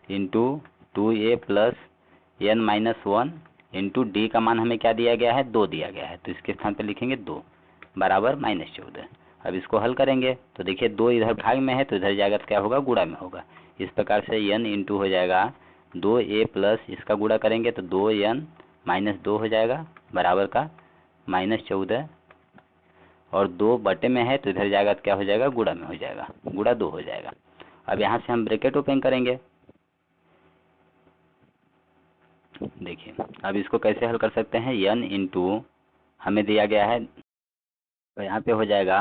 into 2a plus n minus 1 into d का मान हमें क्या दिया गया है 2 दिया गया है, तो इसके स्थान पर लिखेंगे 2 बराबर -14। अब इसको हल करेंगे तो देखिए 2 इधर भाग में है तो इधर जाएगा तो क्या होगा गुणा में होगा। इस प्रकार से n इंटू हो जाएगा 2a प्लस इसका गुणा करेंगे तो 2n माइनस 2 हो जाएगा बराबर का -14, और 2 बटे में है तो इधर जाएगा तो क्या हो जाएगा गुणा में हो जाएगा, गुणा 2 हो जाएगा। अब यहाँ से हम ब्रैकेट ओपन करेंगे, देखिए अब इसको कैसे हल कर सकते हैं, n इंटू हमें दिया गया है तो यहाँ पे हो जाएगा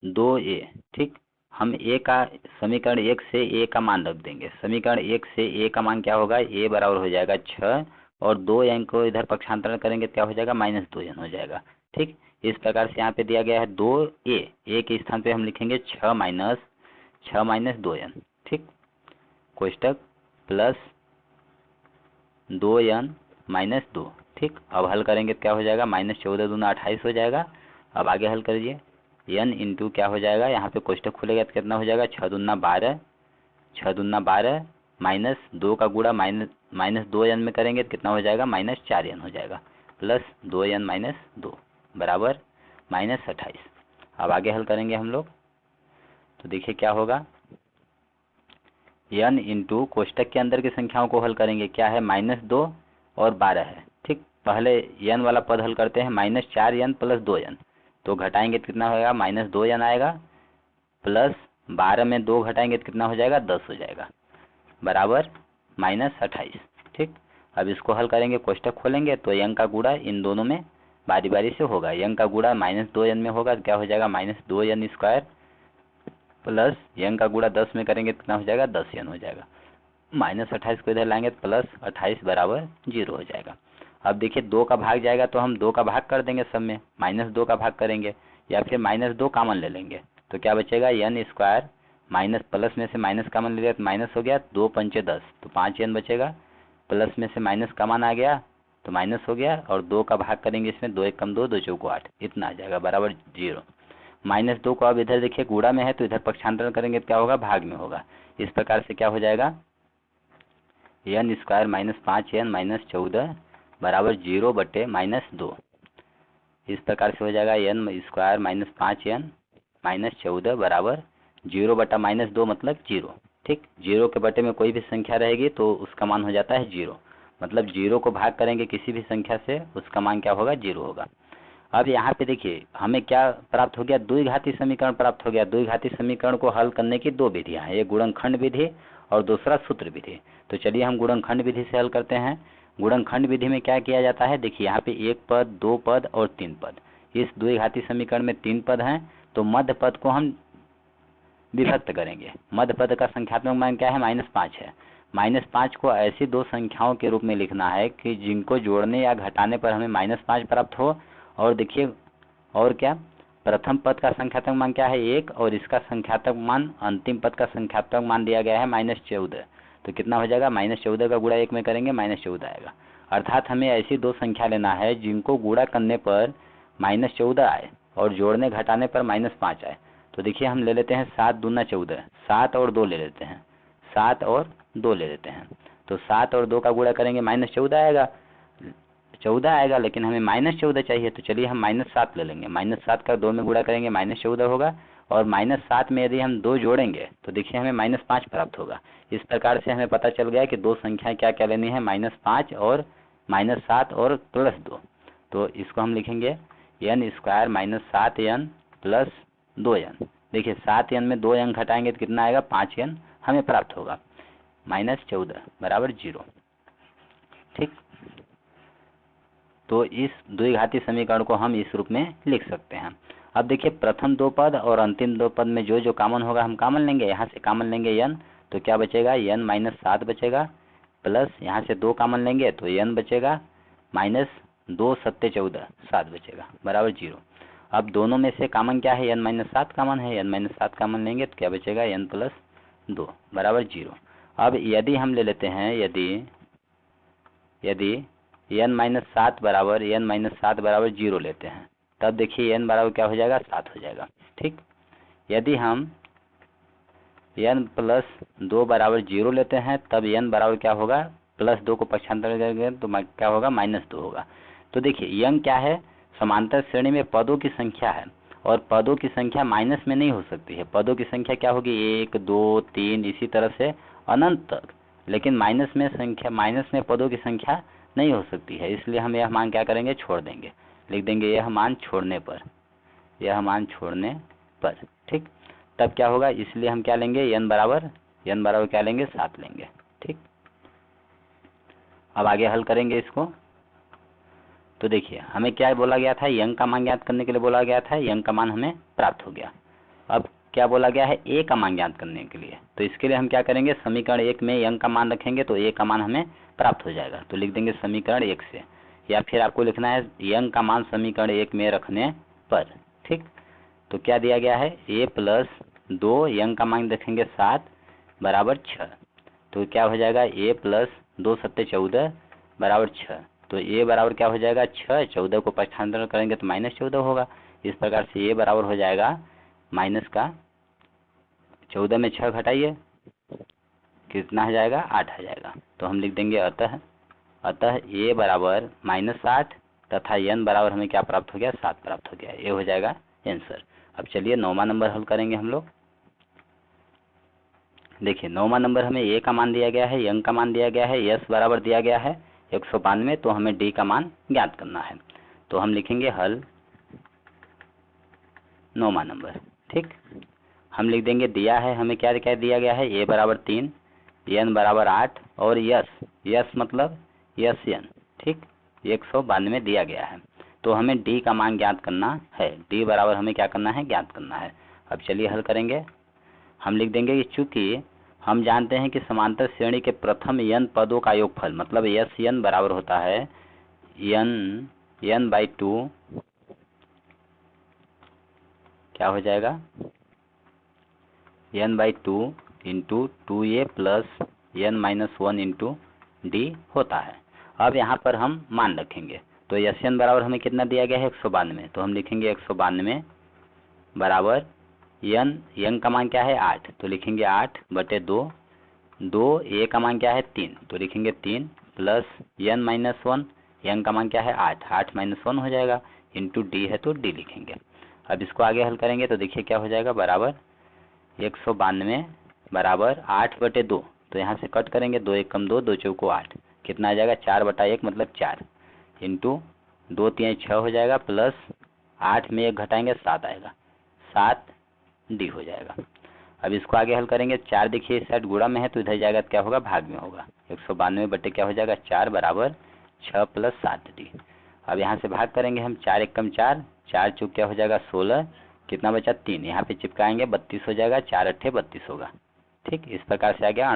2a, ठीक। हम a का समीकरण 1 से a का मान रख देंगे, समीकरण 1 से a का मान क्या होगा, a बराबर हो जाएगा 6, और 2n को इधर पक्षांतरण करेंगे क्या हो जाएगा -2n हो जाएगा, ठीक। इस प्रकार से यहाँ पे दिया गया है 2a, a के स्थान पे हम लिखेंगे 6 माइनस 2n, ठीक। कोष्टक प्लस 2n माइनस 2। ठीक, अब हल करेंगे तो क्या हो जाएगा, -14 दूना 28 हो जाएगा। अब आगे हल करिए, n इंटू क्या हो जाएगा, यहाँ पे कोष्टक खुलेगा तो कितना हो जाएगा, 6 दूना 12, 6 दूना 12 माइनस 2 का गुणा माइनस 2n में करेंगे तो कितना हो जाएगा, -4n हो जाएगा, प्लस 2n माइनस 2 बराबर -28। अब आगे हल करेंगे हम लोग तो देखिए क्या होगा, n इंटू कोष्टक के अंदर की संख्याओं को हल करेंगे, क्या है -2 और 12 है। ठीक, पहले n वाला पद हल करते हैं, -4n प्लस 2n, तो घटाएंगे तो कितना होगा, -2n आएगा, प्लस 12 में 2 घटाएंगे तो कितना हो जाएगा, 10 हो जाएगा, बराबर -28। ठीक, अब इसको हल करेंगे, कोष्टक खोलेंगे तो n का गुणा इन दोनों में बारी बारी से होगा, n का गुणा -2n में होगा तो क्या हो जाएगा, -2n स्क्वायर प्लस n का गुणा 10 में करेंगे तो कितना हो जाएगा, 10n हो जाएगा, -28 को इधर लाएंगे तो +28 बराबर 0 हो जाएगा। अब देखिए 2 का भाग जाएगा तो हम 2 का भाग कर देंगे सब में, -2 का भाग करेंगे या फिर -2 कॉमन ले लेंगे तो क्या बचेगा, n स्क्वायर माइनस प्लस में से माइनस कॉमन ले लिया तो माइनस हो गया, 2 पंचे 10 तो 5n बचेगा, प्लस में से माइनस कॉमन आ गया तो माइनस हो गया, और 2 का भाग करेंगे इसमें, 2 1 कम 2, 2 चौको 8, इतना आ जाएगा बराबर 0। -2 को अब इधर देखिए गुणा में है तो इधर पक्षांतरण करेंगे तो क्या होगा, भाग में होगा। इस प्रकार से क्या हो जाएगा, n square minus 5n minus 14 बराबर 0 बटे -2। इस प्रकार से हो जाएगा n square minus 5n minus 14 बराबर 0 बटा -2 मतलब 0। ठीक, 0 के बटे में कोई भी संख्या रहेगी तो उसका मान हो जाता है 0, मतलब 0 को भाग करेंगे किसी भी संख्या से, उसका मान क्या होगा, 0 होगा। अब यहाँ पे देखिए हमें क्या प्राप्त हो गया, द्विघाती समीकरण प्राप्त हो गया। द्विघाती समीकरण को हल करने की दो विधियां हैं, एक गुणनखंड विधि और दूसरा सूत्र विधि। तो चलिए हम गुणनखंड विधि से हल करते हैं। गुणनखंड विधि में क्या किया जाता है, देखिए यहाँ पे 1 पद, 2 पद और 3 पद। इस द्विघाती समीकरण में 3 पद हैं तो मध्य पद को हम विभक्त करेंगे। मध्य पद का संख्यात्मक मान क्या है, -5 है। -5 को ऐसी दो संख्याओं के रूप में लिखना है कि जिनको जोड़ने या घटाने पर हमें -5 प्राप्त हो। और देखिए और क्या, प्रथम पद का संख्यात्मक मान क्या है, 1, और इसका संख्यात्मक मान, अंतिम पद का संख्यात्मक मान दिया गया है -14। तो कितना हो जाएगा, -14 का गुणा 1 में करेंगे -14 आएगा। अर्थात हमें ऐसी दो संख्या लेना है जिनको गुणा करने पर -14 आए और जोड़ने घटाने पर -5 आए। तो देखिए हम ले लेते हैं 7 दूना 14, 7 और 2 ले लेते हैं, 7 और 2 ले लेते हैं। तो 7 और 2 का गुणा करेंगे -14 आएगा, 14 आएगा, लेकिन हमें -14 चाहिए तो चलिए हम -7 ले लेंगे। -7 का 2 में गुणा करेंगे -14 होगा, और -7 में यदि हम 2 जोड़ेंगे तो देखिए हमें -5 प्राप्त होगा। इस प्रकार से हमें पता चल गया कि दो संख्याएं क्या क्या लेनी है, -5 और -7 और +2। तो इसको हम लिखेंगे n square -7n plus 2n। देखिए 7n में 2n घटाएंगे तो कितना आएगा, 5n हमें प्राप्त होगा, -14 बराबर 0। ठीक, तो इस द्विघाती समीकरण को हम इस रूप में लिख सकते हैं। अब देखिए प्रथम दो पद और अंतिम दो पद में जो जो कॉमन होगा हम कॉमन लेंगे। यहाँ से कॉमन लेंगे n, तो क्या बचेगा, n -7 बचेगा, प्लस यहाँ से 2 कॉमन लेंगे तो n बचेगा, -2 सत्ते 14, 7 बचेगा बराबर 0। अब दोनों में से कॉमन क्या है, n -7 कॉमन है, n -7 कॉमन लेंगे तो क्या बचेगा, n + 2 बराबर 0। अब यदि हम ले लेते हैं, यदि n -7 बराबर 0 लेते हैं, तब देखिए n बराबर क्या हो जाएगा, 7 हो जाएगा। ठीक, यदि हम n + 2 बराबर 0 लेते हैं तब n बराबर क्या होगा, +2 को पक्षांतर करेंगे तो क्या होगा, -2 होगा। तो देखिए n क्या है, समांतर श्रेणी में पदों की संख्या है, और पदों की संख्या माइनस में नहीं हो सकती है। पदों की संख्या क्या होगी, 1 2 3 इसी तरह से अनंत तक, लेकिन माइनस में पदों की संख्या नहीं हो सकती है। इसलिए हम यह मान क्या करेंगे, छोड़ देंगे, लिख देंगे यह मान छोड़ने पर, यह मान छोड़ने पर। ठीक, तब क्या होगा, इसलिए हम क्या लेंगे, n बराबर क्या लेंगे, 7 लेंगे। ठीक, अब आगे हल करेंगे इसको। तो देखिए हमें क्या बोला गया था, n का मान ज्ञात करने के लिए बोला गया था, n का मान हमें प्राप्त हो गया। अब क्या बोला गया है, a का मान ज्ञात करने के लिए। तो इसके लिए हम क्या करेंगे, समीकरण 1 में n का मान रखेंगे तो a का मान हमें प्राप्त हो जाएगा। तो लिख देंगे समीकरण 1 से, या फिर आपको लिखना है n का मान समीकरण 1 में रखने पर। ठीक, तो क्या दिया गया है, a + 2 n का मान रखेंगे 7 बराबर 6। तो क्या हो जाएगा a प्लस 2 सत्ते 14 बराबर 6। तो a बराबर क्या हो जाएगा 6, 14 को पक्षांतरण करेंगे तो -14 होगा। इस प्रकार से a बराबर हो जाएगा माइनस का 14 में 6 घटाइए कितना हो जाएगा 8 आ जाएगा। तो हम लिख देंगे अतः a बराबर -8 तथा n बराबर हमें क्या प्राप्त हो गया 7 प्राप्त हो गया। ये हो जाएगा आंसर। अब चलिए 9वां नंबर हल करेंगे हम लोग। देखिए 9वां नंबर हमें a का मान दिया गया है, n का मान दिया गया है, s बराबर दिया गया है 192, तो हमें d का मान ज्ञात करना है। तो हम लिखेंगे हल 9वां नंबर। ठीक, हम लिख देंगे दिया है हमें क्या क्या दिया गया है, a बराबर 3, n बराबर 8 और यस मतलब n। ठीक, 192 दिया गया है। तो हमें d का मान ज्ञात करना है। d बराबर हमें क्या करना है ज्ञात करना है। अब चलिए हल करेंगे। हम लिख देंगे कि चूंकि हम जानते हैं कि समांतर श्रेणी के प्रथम n पदों का योगफल मतलब n बराबर होता है n/2 क्या हो जाएगा n/2 into 2a plus n-1 into d होता है। अब यहाँ पर हम मान रखेंगे। तो n बराबर हमें कितना दिया गया है 192, तो हम लिखेंगे 192 बराबर n का मान क्या है 8, तो लिखेंगे 8/2, 2a का मान क्या है 3, तो लिखेंगे 3 प्लस n-1, n का मान क्या है 8 -1 हो जाएगा, इंटू डी है तो डी लिखेंगे। अब इसको आगे हल करेंगे तो देखिए क्या हो जाएगा बराबर 192 बराबर 8/2, तो यहाँ से कट करेंगे 2 1 कम 2, 2 चौको 8, कितना आ जाएगा 4/1 मतलब 4, इंटू 2 3 6 हो जाएगा, प्लस 8 में 1 घटाएंगे 7 आएगा, 7 डी हो जाएगा। अब इसको आगे हल करेंगे। 4 देखिए इस साइड गुणा में है तो इधर जाएगा तो क्या होगा भाग में होगा। 192 बटे क्या हो जाएगा 4 बराबर 6 प्लस 7 डी। अब यहाँ से भाग करेंगे हम, 4 1 कम 4, 4 चौक क्या हो जाएगा 16, कितना बचा 3, यहाँ पे चिपकाएंगे 32 हो जाएगा, 4 8 32 होगा। ठीक, इस प्रकार से आ गया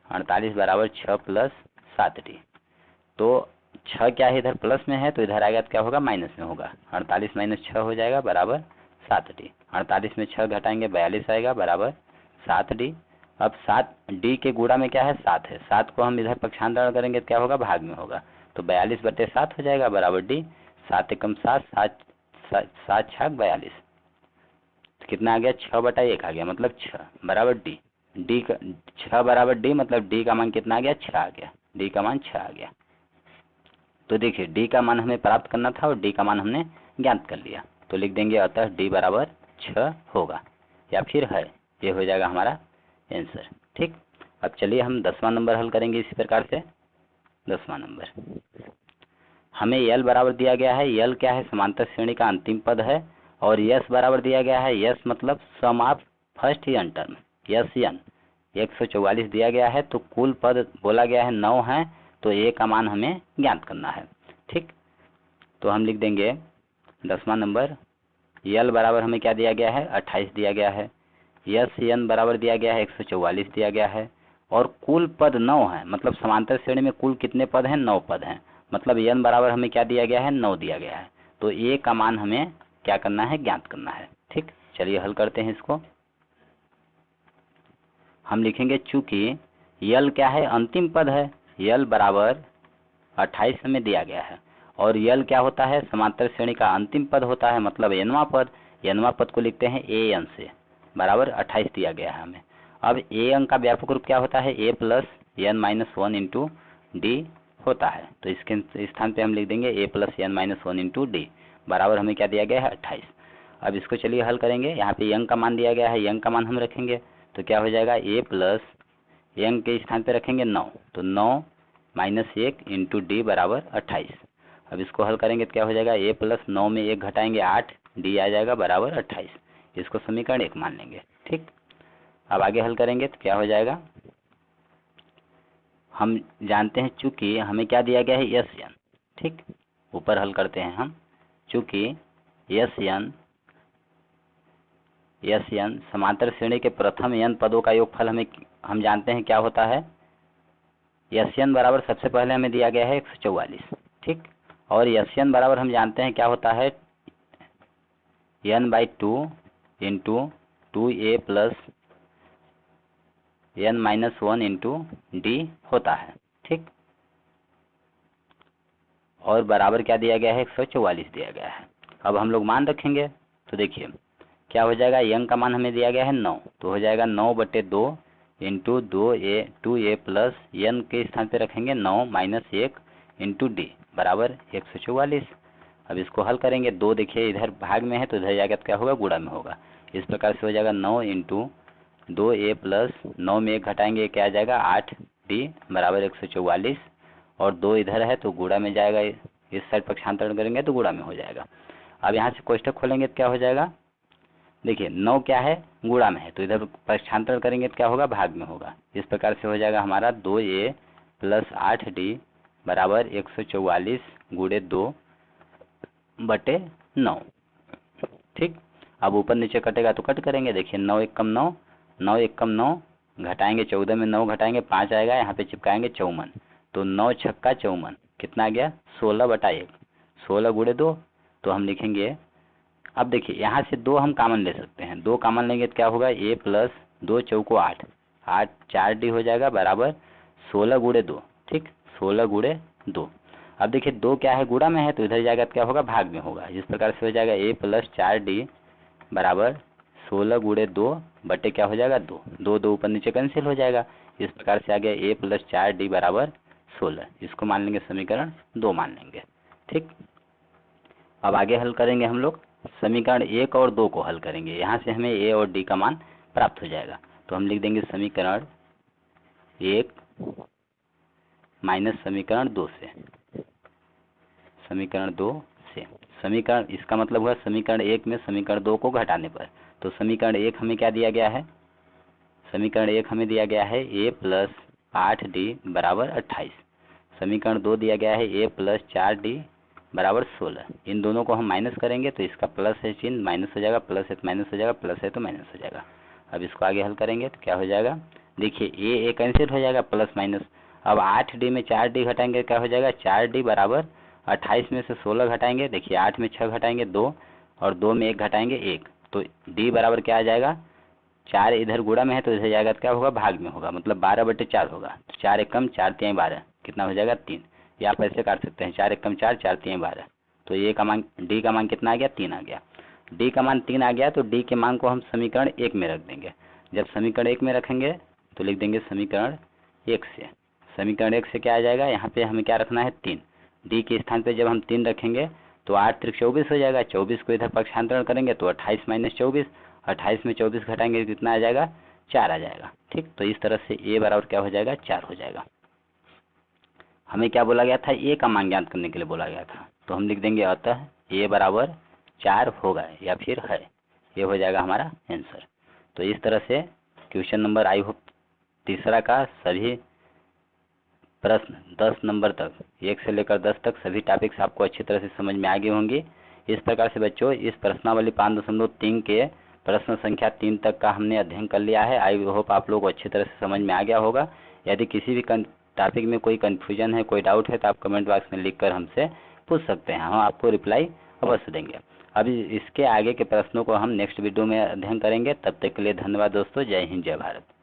48 बराबर 6 प्लस 7 डी। तो 6 क्या है इधर प्लस में है तो इधर आएगा तो क्या होगा माइनस में होगा, 48 माइनस 6 हो जाएगा बराबर 7 डी। 48 में 6 घटाएंगे 42 आएगा बराबर 7 डी। अब 7 डी के गुणा में क्या है 7 है, 7 को हम इधर पक्षांतरण करेंगे तो क्या होगा भाग में होगा, तो 42/7 हो जाएगा बराबर डी। 7 एकम 7, 7 छाक 42, तो कितना आ गया 6/1 आ गया, मतलब 6 बराबर डी। डी का 6 बराबर डी मतलब डी का मान कितना आ गया 6 आ गया, डी का मान 6 आ गया। तो देखिए डी का मान हमें प्राप्त करना था और डी का मान हमने ज्ञात कर लिया, तो लिख देंगे अतः डी बराबर 6 होगा या फिर है, ये हो जाएगा हमारा आंसर। ठीक, अब चलिए हम 10वां नंबर हल करेंगे इसी प्रकार से। 10वां नंबर हमें यल बराबर दिया गया है, यल क्या है समांतर श्रेणी का अंतिम पद है, और यस बराबर दिया गया है, यस मतलब sum of first n term, yes n 144 दिया गया है, तो कुल पद बोला गया है 9 है, तो ए का मान हमें ज्ञात करना है। ठीक, तो हम लिख देंगे 10वां नंबर यल बराबर हमें क्या दिया गया है 28 दिया गया है, यस एन बराबर दिया गया है 144 दिया गया है, और कुल पद 9 है, मतलब समांतर श्रेणी में कुल कितने पद हैं 9 पद हैं, मतलब एन बराबर हमें क्या दिया गया है 9 दिया गया है, तो ए का मान हमें क्या करना है ज्ञात करना है। ठीक, चलिए हल करते हैं इसको। हम लिखेंगे चूंकि यल क्या है अंतिम पद है, यल बराबर 28 हमें दिया गया है, और यल क्या होता है समांतर श्रेणी का अंतिम पद होता है, मतलब एनवां पद, एनवां पद को लिखते हैं ए एन से, बराबर 28 दिया गया है हमें। अब ए एन का व्यापक रूप क्या होता है a plus n-1 into d होता है, तो इसके स्थान पे हम लिख देंगे ए प्लस n-1 इंटू डी बराबर हमें क्या दिया गया है 28। अब इसको चलिए हल करेंगे। यहाँ पे यंग का मान दिया गया है, यंग का मान हम रखेंगे तो क्या हो जाएगा ए प्लस यंग के स्थान पे रखेंगे 9, तो 9 - 1 इंटू डी बराबर 28। अब इसको हल करेंगे तो क्या हो जाएगा ए प्लस 9 में 1 घटाएंगे 8, डी आ जाएगा बराबर 28। इसको समीकरण 1 मान लेंगे। ठीक, अब आगे हल करेंगे तो क्या हो जाएगा, हम जानते हैं चूंकि हमें क्या दिया गया है एस एन। ठीक, ऊपर हल करते हैं हम, चूंकि एस एन समांतर श्रेणी के प्रथम एन पदों का योगफल हम जानते हैं क्या होता है, एस एन बराबर सबसे पहले हमें दिया गया है 144। ठीक, और एस एन बराबर हम जानते हैं क्या होता है n/2 into 2a plus n-1 into d होता है। ठीक, और बराबर क्या दिया गया है, 144 दिया गया है। अब हम लोग मान रखेंगे तो देखिए क्या हो जाएगा, n का मान हमें दिया गया है 9, तो हो जाएगा 9/2 इंटू 2a प्लस n के स्थान पे रखेंगे 9 माइनस 1 इंटू डी बराबर 144। अब इसको हल करेंगे, 2 देखिए इधर भाग में है तो इधर जाएगा तो क्या होगा, गुणा में होगा। इस प्रकार से हो जाएगा 9 इंटू 2a प्लस 9 में 1 घटाएंगे क्या आ जाएगा 8d बराबर 144, और 2 इधर है तो गुणा में जाएगा, इस साइड पक्षांतरण करेंगे तो गुणा में हो जाएगा। अब यहाँ से कोष्ठक खोलेंगे तो क्या हो जाएगा, देखिए 9 क्या है, गुणा में है, तो इधर पक्षांतरण करेंगे तो क्या होगा, भाग में होगा। इस प्रकार से हो जाएगा हमारा 2a प्लस 8d बराबर 144 गुणे 2/9। ठीक, अब ऊपर नीचे कटेगा तो कट करेंगे, देखिए 9 एक कम 9, 9 एक कम 9, घटाएंगे 14 में 9 घटाएंगे 5 आएगा, यहाँ पे चिपकाएंगे 54, तो 9 छक्का 54 कितना आ गया 16/1, 16 गुणे 2, तो हम लिखेंगे। अब देखिए यहाँ से 2 हम कॉमन ले सकते हैं, 2 कॉमन लेंगे तो क्या होगा, a प्लस 2 चौको 8, 8 4d हो जाएगा बराबर 16 गुणे 2। ठीक, 16 गुणे 2। अब देखिए 2 क्या है, गुणा में है, तो इधर जाएगा तो क्या होगा, भाग में होगा। इस प्रकार से हो जाएगा a प्लस 4d बराबर 16 गुणे 2 बटे क्या हो जाएगा 2, 2 2 ऊपर नीचे कैंसिल हो जाएगा। इस प्रकार से आ गया a प्लस 4d बराबर 16, इसको मान लेंगे समीकरण 2 मान लेंगे। ठीक, अब आगे हल करेंगे हम लोग, समीकरण 1 और 2 को हल करेंगे, यहाँ से हमें a और d का मान प्राप्त हो जाएगा। तो हम लिख देंगे समीकरण 1 माइनस समीकरण 2 से, समीकरण 2 से समीकरण, इसका मतलब हुआ समीकरण 1 में समीकरण 2 को घटाने पर। तो समीकरण 1 हमें क्या दिया गया है, समीकरण 1 हमें दिया गया है a प्लस 8d बराबर 28, समीकरण 2 दिया गया है a प्लस 4d बराबर 16। इन दोनों को हम माइनस करेंगे तो इसका प्लस है चिन्ह माइनस हो जाएगा, प्लस है तो माइनस हो जाएगा, प्लस है तो माइनस हो जाएगा। अब इसको आगे हल करेंगे तो क्या हो जाएगा, देखिए a कैंसिल हो जाएगा, प्लस माइनस। अब 8d में 4d घटाएंगे क्या हो जाएगा, 4d बराबर 28 में से 16 घटाएंगे, देखिए 8 में 6 घटाएंगे 2, और 2 में 1 घटाएंगे 1, तो d बराबर क्या आ जाएगा, 4 इधर गुणा में है तो इधर जाएगा तो क्या होगा, भाग में होगा, मतलब 12/4 होगा। तो 4 एक कम 4 3 12 कितना हो जाएगा 3, या आप ऐसे काट सकते हैं 4 एक कम 4, 4 3 12, तो ये का मान डी का मान कितना आ गया, 3 आ गया। डी का मान 3 आ गया तो डी के मान को हम समीकरण 1 में रख देंगे। जब समीकरण 1 में रखेंगे तो लिख देंगे समीकरण 1 से, समीकरण 1 से क्या आ जाएगा, यहाँ पे हमें क्या रखना है 3, डी के स्थान पे जब हम 3 रखेंगे तो 8 त्रिक 24 हो जाएगा, 24 को इधर पक्षांतरण करेंगे तो 28 माइनस 24, 28 में 24 घटाएंगे तो कितना आ जाएगा, 4 आ जाएगा। ठीक, तो इस तरह से ए बराबर क्या हो जाएगा, 4 हो जाएगा। हमें क्या बोला गया था, ए का मान ज्ञात करने के लिए बोला गया था, तो हम लिख देंगे अतः ए बराबर 4 होगा या फिर है, ये हो जाएगा हमारा आंसर। तो इस तरह से क्वेश्चन नंबर आई होप तीसरा का सभी प्रश्न 10 नंबर तक, 1 से लेकर 10 तक सभी टॉपिक्स आपको अच्छी तरह से समझ में आ गए होंगे। इस प्रकार से बच्चों इस प्रश्नावली 5.3 के प्रश्न संख्या 3 तक का हमने अध्ययन कर लिया है। आई होप आप लोग अच्छी तरह से समझ में आ गया होगा। यदि किसी भी टॉपिक में कोई कन्फ्यूजन है, कोई डाउट है तो आप कमेंट बॉक्स में लिखकर हमसे पूछ सकते हैं, हम आपको रिप्लाई अवश्य देंगे। अभी इसके आगे के प्रश्नों को हम नेक्स्ट वीडियो में अध्ययन करेंगे। तब तक के लिए धन्यवाद दोस्तों। जय हिंद, जय भारत।